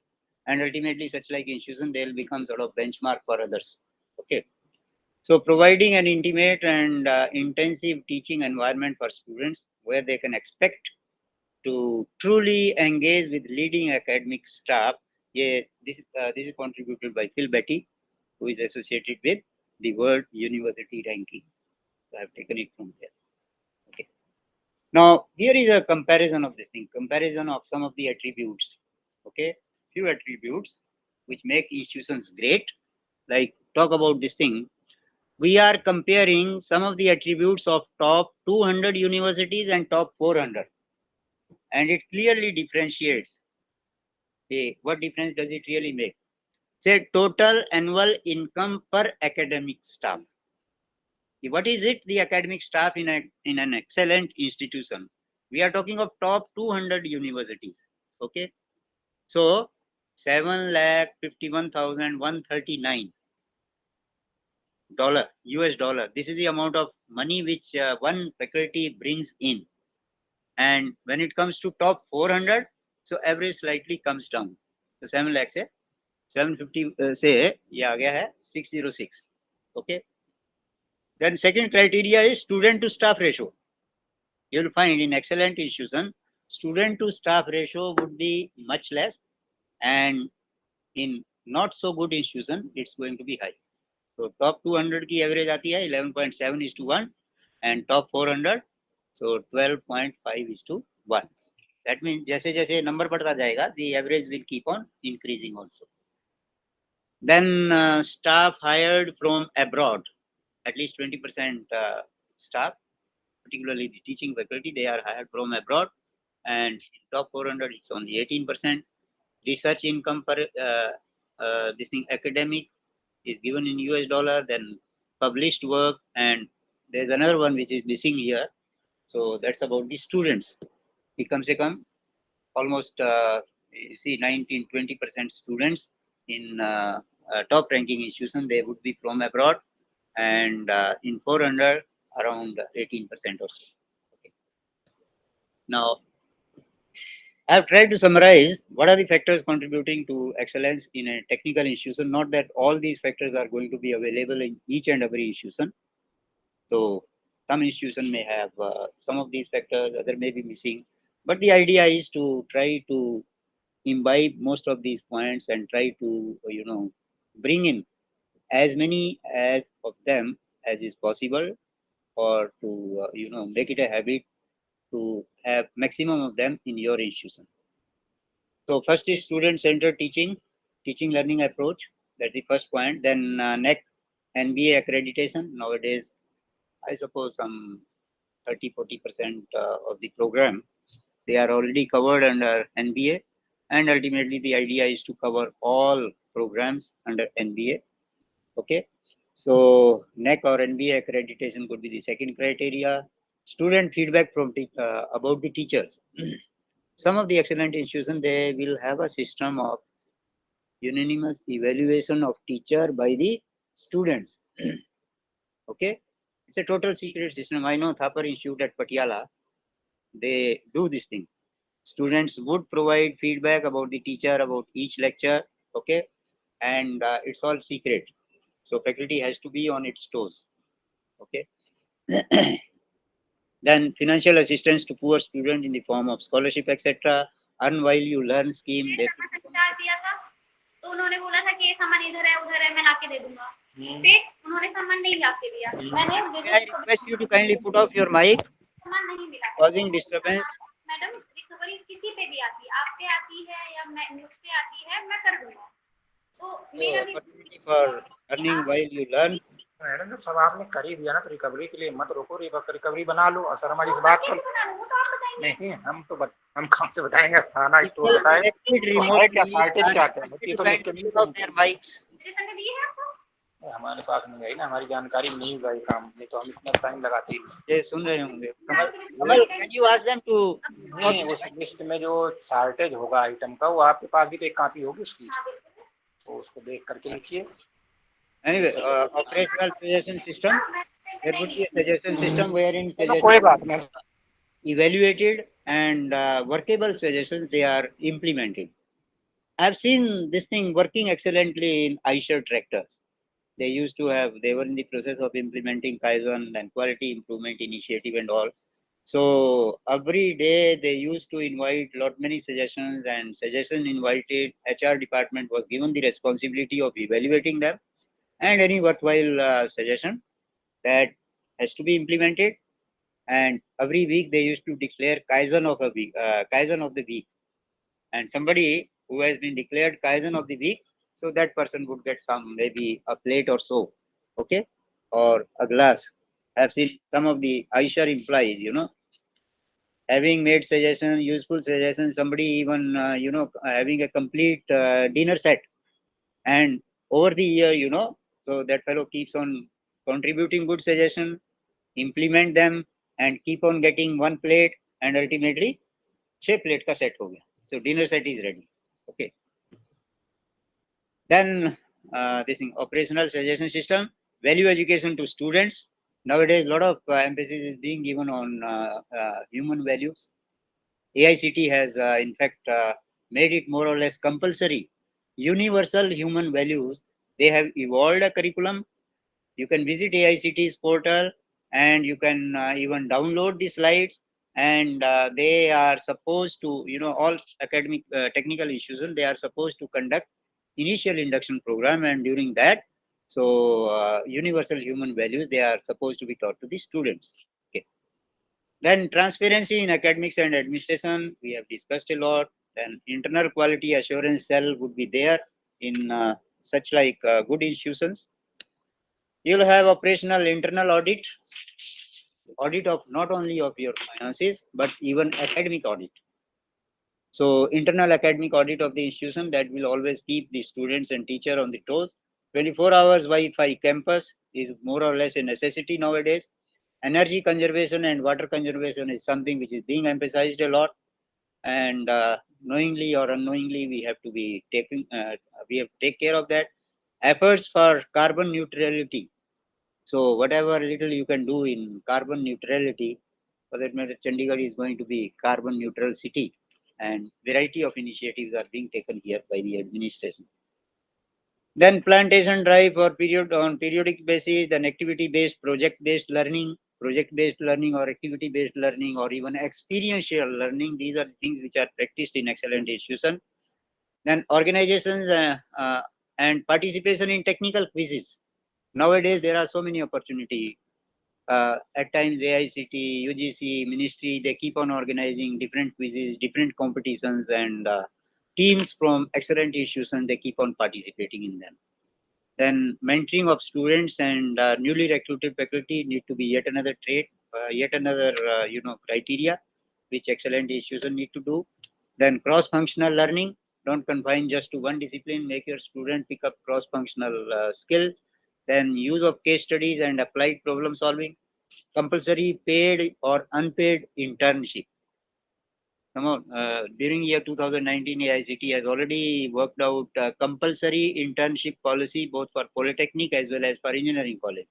And ultimately, such like institution, they'll become sort of benchmark for others. Okay. So providing an intimate and intensive teaching environment for students where they can expect to truly engage with leading academic staff. Yeah, this is contributed by Phil Betty, who is associated with the World University Ranking. So I've taken it from there. Okay. Now, here is a comparison of this thing, comparison of some of the attributes. Okay. Few attributes which make institutions great. Like, talk about this thing. We are comparing some of the attributes of top 200 universities and top 400. And it clearly differentiates. Hey, what difference does it really make? Say, total annual income per academic staff. What is it? The academic staff in an excellent institution. We are talking of top 200 universities. Okay. So 7,51,139 US dollar. This is the amount of money which one faculty brings in. And when it comes to top 400, so average slightly comes down. So 7 lakhs है 750 say ये आ गया है 606. Okay. Then second criteria is student to staff ratio. You will find in excellent institution, student to staff ratio would be much less, and in not so good institution, it's going to be high. So top 200 की average आती है 11.7:1, and top 400 so 12.5:1. That means जैसे जैसे number बढ़ता जाएगा, the average will keep on increasing also. Then staff hired from abroad, at least 20% staff, particularly the teaching faculty, they are hired from abroad, and in top 400 it's only 18%. Research income per this thing academic is given in US dollar, then published work, and there's another one which is missing here. So that's about the students. He comes almost you see 19-20% students in top ranking institution, they would be from abroad, and in 400 around 18% or so. Okay. Now I have tried to summarize what are the factors contributing to excellence in a technical institution. Not that all these factors are going to be available in each and every institution. So some institution may have some of these factors, other may be missing. But the idea is to try to imbibe most of these points and try to bring in as many as of them as is possible, or to make it a habit to have maximum of them in your institution. So first is student-centered teaching learning approach. That's the first point. Then next, NBA accreditation. Nowadays, I suppose some 30-40% of the program, they are already covered under NBA. And ultimately, the idea is to cover all programs under NBA. Okay. So NEC or NBA accreditation could be the second criteria. Student feedback from about the teachers. Some of the excellent institutions, they will have a system of unanimous evaluation of teacher by the students. Okay. It's a total secret system. I know Thapar Institute at Patiala, they do this thing. Students would provide feedback about the teacher, about each lecture. Okay. And it's all secret. So faculty has to be on its toes. Okay. Then financial assistance to poor students in the form of scholarship, etc. Earn while you learn scheme. तो उन्होंने बोला था कि ये सामान इधर है उधर है मैं लाके दे दूंगा फिर उन्होंने सामान नहीं लाके दिया मैंने I request you to kindly put off your mic. सामान नहीं मिला Causing disturbance. मैडम रिकवरी किसी पे भी आती है आप पे आती है या मैं मुझ पे आती है मैं कर दूंगा तो मेरा भी Opportunity for earning while you learn. Madam जब सब आपने कर ही दिया ना तो रिकवरी के लिए मत रोको, रिकवरी बना लो। और सर हमारी इस बात पर नहीं, हम कहाँ से बताएंगे, थाना स्टोर बताए तो है क्या शॉर्टेज क्या क्या होती है तो लिख के नहीं हमारे पास नहीं आई ना, हमारी जानकारी में नहीं हुआ ये काम, नहीं तो हम इतना टाइम लगाते ही। ये सुन रहे होंगे कमल, can you ask them to नहीं, उस लिस्ट में जो शॉर्टेज होगा आइटम का वो आपके पास भी तो एक कॉपी होगी उसकी, तो उसको देख करके लिखिए। anyway operational suggestion system. There would be a suggestion system wherein कोई बात नहीं, evaluated and workable suggestions they are implemented. I've seen this thing working excellently in Eicher tractors. They were in the process of implementing Kaizen and quality improvement initiative and all. So every day they used to invite many suggestions, and suggestion invited HR department was given the responsibility of evaluating them, and any worthwhile suggestion that has to be implemented. And every week they used to declare Kaizen of a week, Kaizen of the week, and somebody who has been declared Kaizen of the week, so that person would get some, maybe a plate or so, okay, or a glass. I've seen some of the Aisha employees, having made suggestions, useful suggestions, somebody even, having a complete dinner set. And over the year, so that fellow keeps on contributing good suggestions, implement them, and keep on getting one plate, and ultimately 6 plate ka set ho gaya. So dinner set is ready. Okay. Then this thing, operational suggestion system, value education to students. Nowadays, a lot of emphasis is being given on human values. AICT has, in fact, made it more or less compulsory. Universal human values. They have evolved a curriculum. You can visit AICT's portal and you can even download the slides. And they are supposed to, all academic technical institutions, they are supposed to conduct initial induction program, and during that, so universal human values, they are supposed to be taught to the students. Okay. Then transparency in academics and administration, we have discussed a lot. Then internal quality assurance cell would be there in such like good institutions. You'll have operational internal audit of not only of your finances, but even academic audit. So internal academic audit of the institution, that will always keep the students and teacher on the toes. 24 hours Wi-Fi campus is more or less a necessity nowadays. Energy conservation and water conservation is something which is being emphasized a lot. And knowingly or unknowingly, we have to take care of that. Efforts for carbon neutrality. So whatever little you can do in carbon neutrality, for that matter, Chandigarh is going to be carbon neutral city, and variety of initiatives are being taken here by the administration. Then plantation drive for periodic basis, then activity-based, project-based learning or activity-based learning, or even experiential learning. These are the things which are practiced in excellent institutions. Then organizations and participation in technical quizzes. Nowadays, there are so many opportunities. At times, AICT, UGC, Ministry, they keep on organizing different quizzes, different competitions, and teams from excellent institutions, they keep on participating in them. Then mentoring of students and newly recruited faculty need to be yet another trait, yet another criteria which excellent institutions need to do. Then cross-functional learning, don't confine just to one discipline, make your student pick up cross-functional skill. Then use of case studies and applied problem solving, compulsory paid or unpaid internship. Come on, during year 2019, AICT has already worked out compulsory internship policy both for polytechnic as well as for engineering college.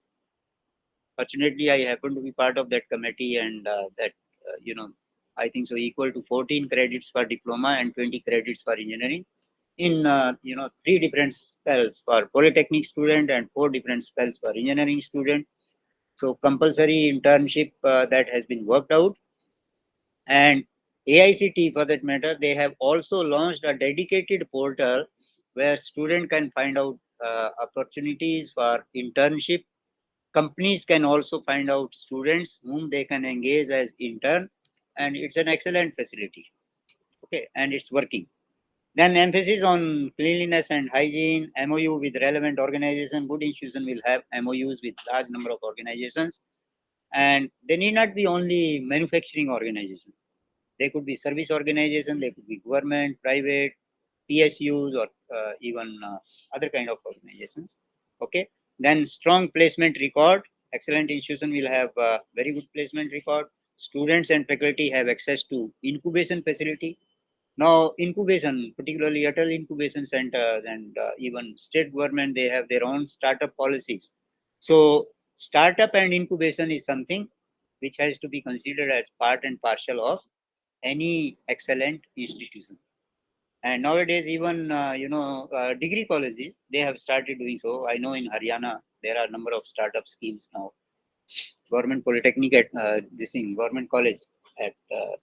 Fortunately, I happen to be part of that committee, and I think so equal to 14 credits for diploma and 20 credits for engineering in 3 different spells for polytechnic student and 4 different spells for engineering student. So compulsory internship that has been worked out. And AICT, for that matter, they have also launched a dedicated portal where student can find out opportunities for internship. Companies can also find out students whom they can engage as intern, and it's an excellent facility. Okay, and it's working. Then emphasis on cleanliness and hygiene, MOU with relevant organization. Good institution will have MOUs with large number of organizations, and they need not be only manufacturing organizations. They could be service organization, they could be government, private, PSUs, or even other kind of organizations. Okay. Then strong placement record. Excellent institution will have very good placement record. Students and faculty have access to incubation facility. Now, incubation, particularly Atal incubation centers and even state government, they have their own startup policies. So, startup and incubation is something which has to be considered as part and parcel of any excellent institution. And nowadays, even degree colleges, they have started doing so. I know in Haryana there are a number of startup schemes now. Government Polytechnic at government college at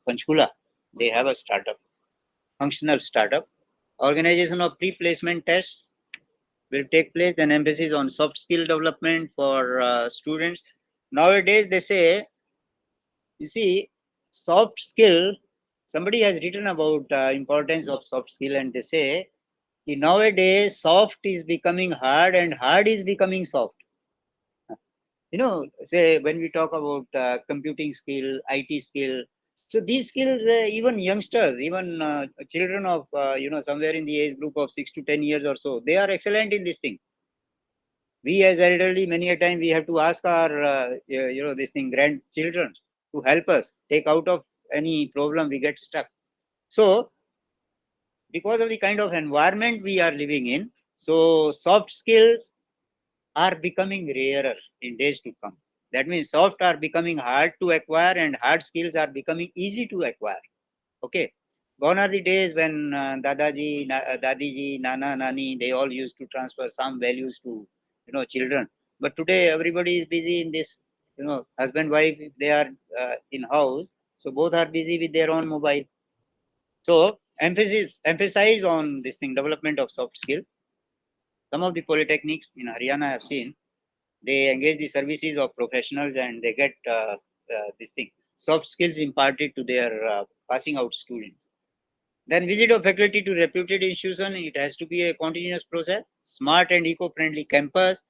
Panchkula, they have a startup, functional startup. Organization of pre-placement tests will take place. Then emphasis on soft skill development for students. Nowadays, they say, you see, soft skill. Somebody has written about importance of soft skill, and they say nowadays soft is becoming hard and hard is becoming soft. Say when we talk about computing skill, IT skill, so these skills, even youngsters, even children of somewhere in the age group of 6 to 10 years or so, they are excellent in this thing. We as elderly, many a time we have to ask our this thing grandchildren to help us take out of any problem we get stuck. So because of the kind of environment we are living in, so soft skills are becoming rarer in days to come. That means soft are becoming hard to acquire and hard skills are becoming easy to acquire. Okay. Gone are the days when Dadaji, Dadiji, Nana, Nani, they all used to transfer some values to, children. But today everybody is busy in this, husband, wife, if they are in house. So both are busy with their own mobile. So emphasize on this thing, development of soft skill. Some of the polytechnics in Haryana I have seen, they engage the services of professionals and they get this thing, soft skills imparted to their passing out students. Then visit of faculty to reputed institution, it has to be a continuous process, smart and eco-friendly campus,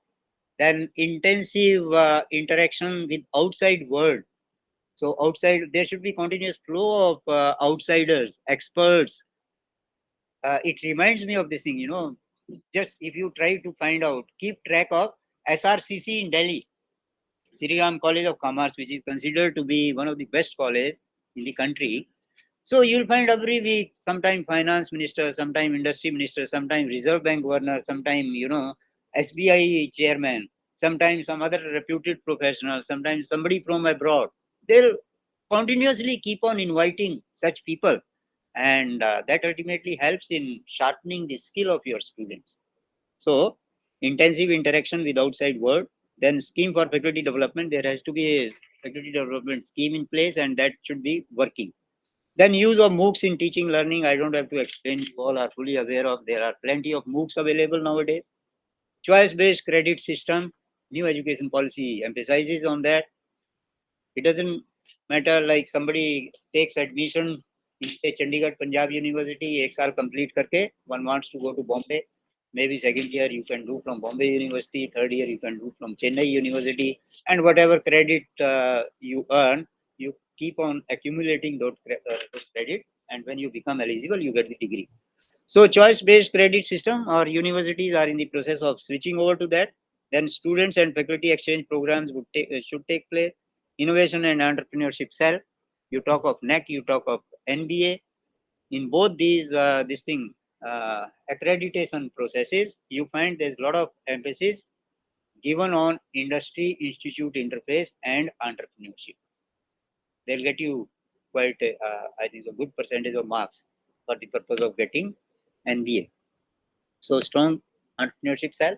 then intensive interaction with outside world. So outside, there should be continuous flow of outsiders, experts. It reminds me of this thing, just if you try to find out, keep track of SRCC in Delhi, Sri Ram College of Commerce, which is considered to be one of the best colleges in the country. So you'll find every week, sometime finance minister, sometime industry minister, sometime Reserve Bank governor, sometime, SBI chairman, sometimes some other reputed professional, sometimes somebody from abroad. They'll continuously keep on inviting such people. And that ultimately helps in sharpening the skill of your students. So intensive interaction with outside world, then scheme for faculty development. There has to be a faculty development scheme in place and that should be working. Then use of MOOCs in teaching learning. I don't have to explain. You all are fully aware of. There are plenty of MOOCs available nowadays. Choice-based credit system. New education policy emphasizes on that. It doesn't matter like somebody takes admission in say Chandigarh Punjab University, एक साल complete करके, one wants to go to Bombay. Maybe second year you can do from Bombay University, third year you can do from Chennai University, and whatever credit you earn, you keep on accumulating those credit, and when you become eligible, you get the degree. So choice-based credit system or universities are in the process of switching over to that. Then students and faculty exchange programs should take place. Innovation and entrepreneurship cell. You talk of NEC, you talk of NBA. In both these accreditation processes, you find there's a lot of emphasis given on industry institute interface and entrepreneurship. They'll get you quite, I think, a good percentage of marks for the purpose of getting NBA. So strong entrepreneurship cell,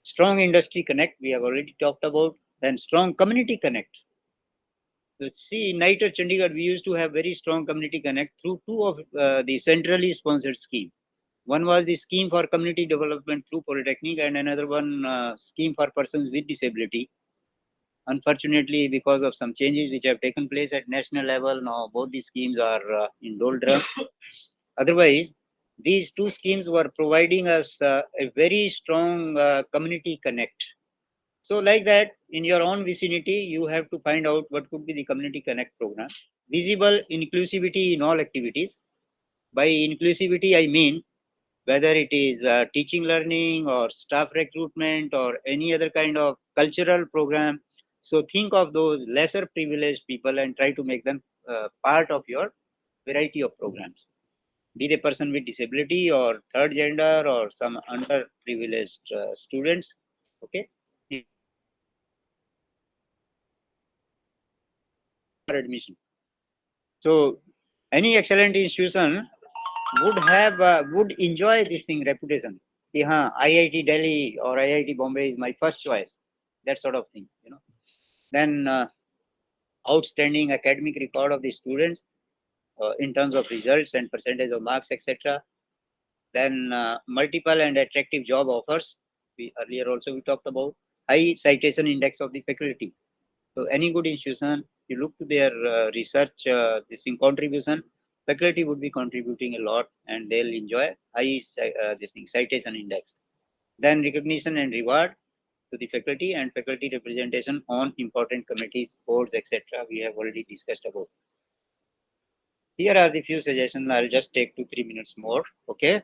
strong industry connect, we have already talked about, then strong community connect. So see, in NITER Chandigarh, we used to have very strong community connect through two of the centrally sponsored schemes. One was the scheme for community development through Polytechnic, and another one scheme for persons with disability. Unfortunately, because of some changes which have taken place at national level, now both these schemes are in doldrums. Otherwise, these two schemes were providing us a very strong community connect. So like that, in your own vicinity, you have to find out what could be the community connect program. Visible inclusivity in all activities. By inclusivity, I mean whether it is teaching learning or staff recruitment or any other kind of cultural program. So think of those lesser privileged people and try to make them part of your variety of programs. Be the person with disability or third gender or some underprivileged students. Okay. Admission. So any excellent institution would enjoy this thing reputation. IIT Delhi or IIT Bombay is my first choice. That sort of thing, Then outstanding academic record of the students in terms of results and percentage of marks, etc. Then multiple and attractive job offers. Earlier also we talked about high citation index of the faculty. So any good institution, you look to their research, this thing contribution, faculty would be contributing a lot and they'll enjoy high this thing citation index. Then recognition and reward to the faculty and faculty representation on important committees, boards, etc. We have already discussed about. Here are the few suggestions. I'll just take 2-3 minutes more. Okay.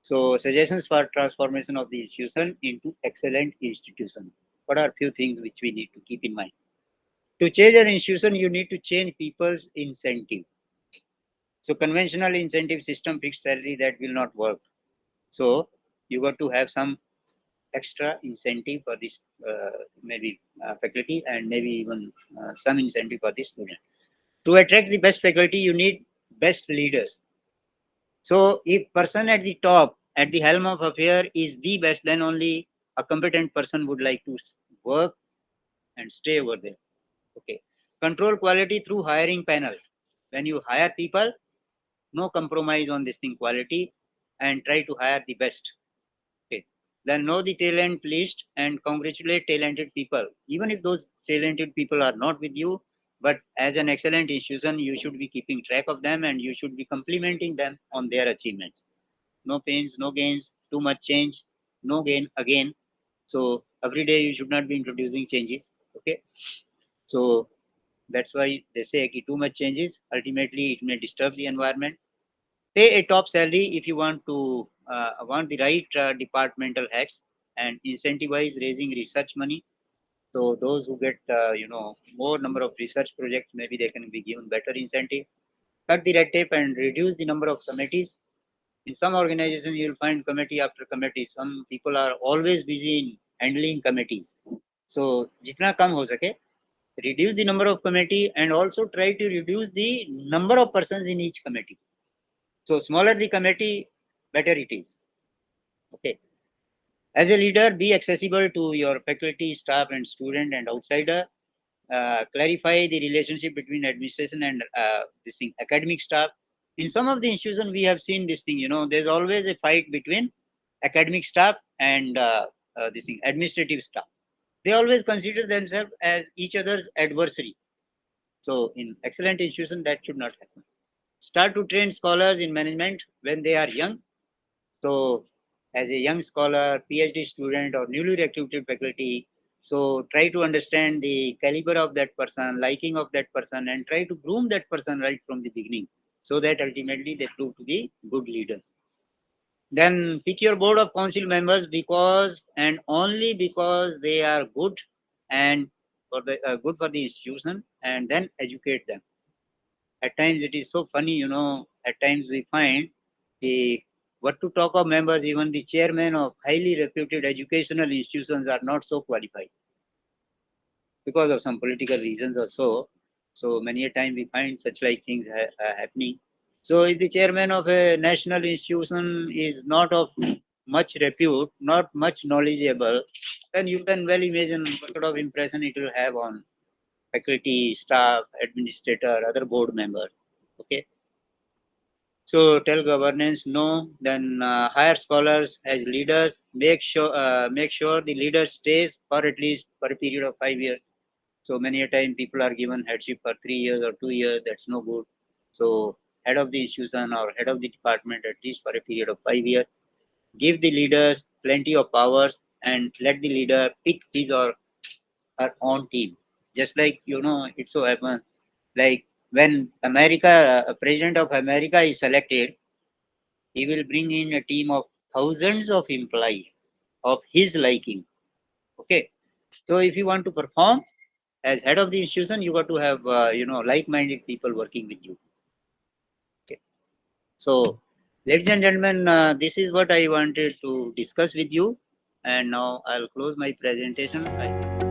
So suggestions for transformation of the institution into excellent institution. What are few things which we need to keep in mind? To change an institution, you need to change people's incentive. So conventional incentive system, fixed salary, that will not work. So you got to have some extra incentive for this maybe faculty and maybe even some incentive for the student. To attract the best faculty, you need best leaders. So if person at the top, at the helm of affair is the best, then only a competent person would like to work and stay over there. Okay. Control quality through hiring panel. When you hire people, no compromise on this thing quality and try to hire the best. Okay. Then know the talent list and congratulate talented people. Even if those talented people are not with you, but as an excellent institution, you should be keeping track of them and you should be complimenting them on their achievements. No pains, no gains, too much change, no gain again. So every day you should not be introducing changes. Okay. So that's why they say too much changes. Ultimately, it may disturb the environment. Pay a top salary if you want to want the right departmental heads and incentivize raising research money. So those who get more number of research projects, maybe they can be given better incentive. Cut the red tape and reduce the number of committees. In some organizations, you'll find committee after committee. Some people are always busy in handling committees. So jitna kam ho sake, reduce the number of committee and also try to reduce the number of persons in each committee. So smaller the committee, better it is. Okay. As a leader, be accessible to your faculty, staff, and student and outsider. Clarify the relationship between administration and this thing academic staff. In some of the institutions, we have seen this thing. There's always a fight between academic staff and this thing administrative staff. They always consider themselves as each other's adversary. So in excellent institution, that should not happen. Start to train scholars in management when they are young. So as a young scholar, PhD student or newly recruited faculty, so try to understand the caliber of that person, liking of that person, and try to groom that person right from the beginning, so that ultimately they prove to be good leaders. Then pick your board of council members because and only because they are good and for the good for the institution, and then educate them. At times it is so funny, at times we find the what to talk of members, even the chairman of highly reputed educational institutions are not so qualified because of some political reasons or so. So many a time we find such like things happening. So if the chairman of a national institution is not of much repute, not much knowledgeable, then you can well imagine what sort of impression it will have on faculty, staff, administrator, other board members. Okay. So tell governance no, then hire scholars as leaders. Make sure the leader stays for at least for a period of 5 years. So many a time people are given headship for 3 years or 2 years. That's no good. So head of the institution or head of the department at least for a period of 5 years. Give the leaders plenty of powers and let the leader pick his or her own team. Just like it so happens like when America, president of America is selected, he will bring in a team of thousands of employees of his liking. Okay. So if you want to perform as head of the institution, you got to have, like-minded people working with you. Okay. So, ladies and gentlemen, this is what I wanted to discuss with you. And now I'll close my presentation.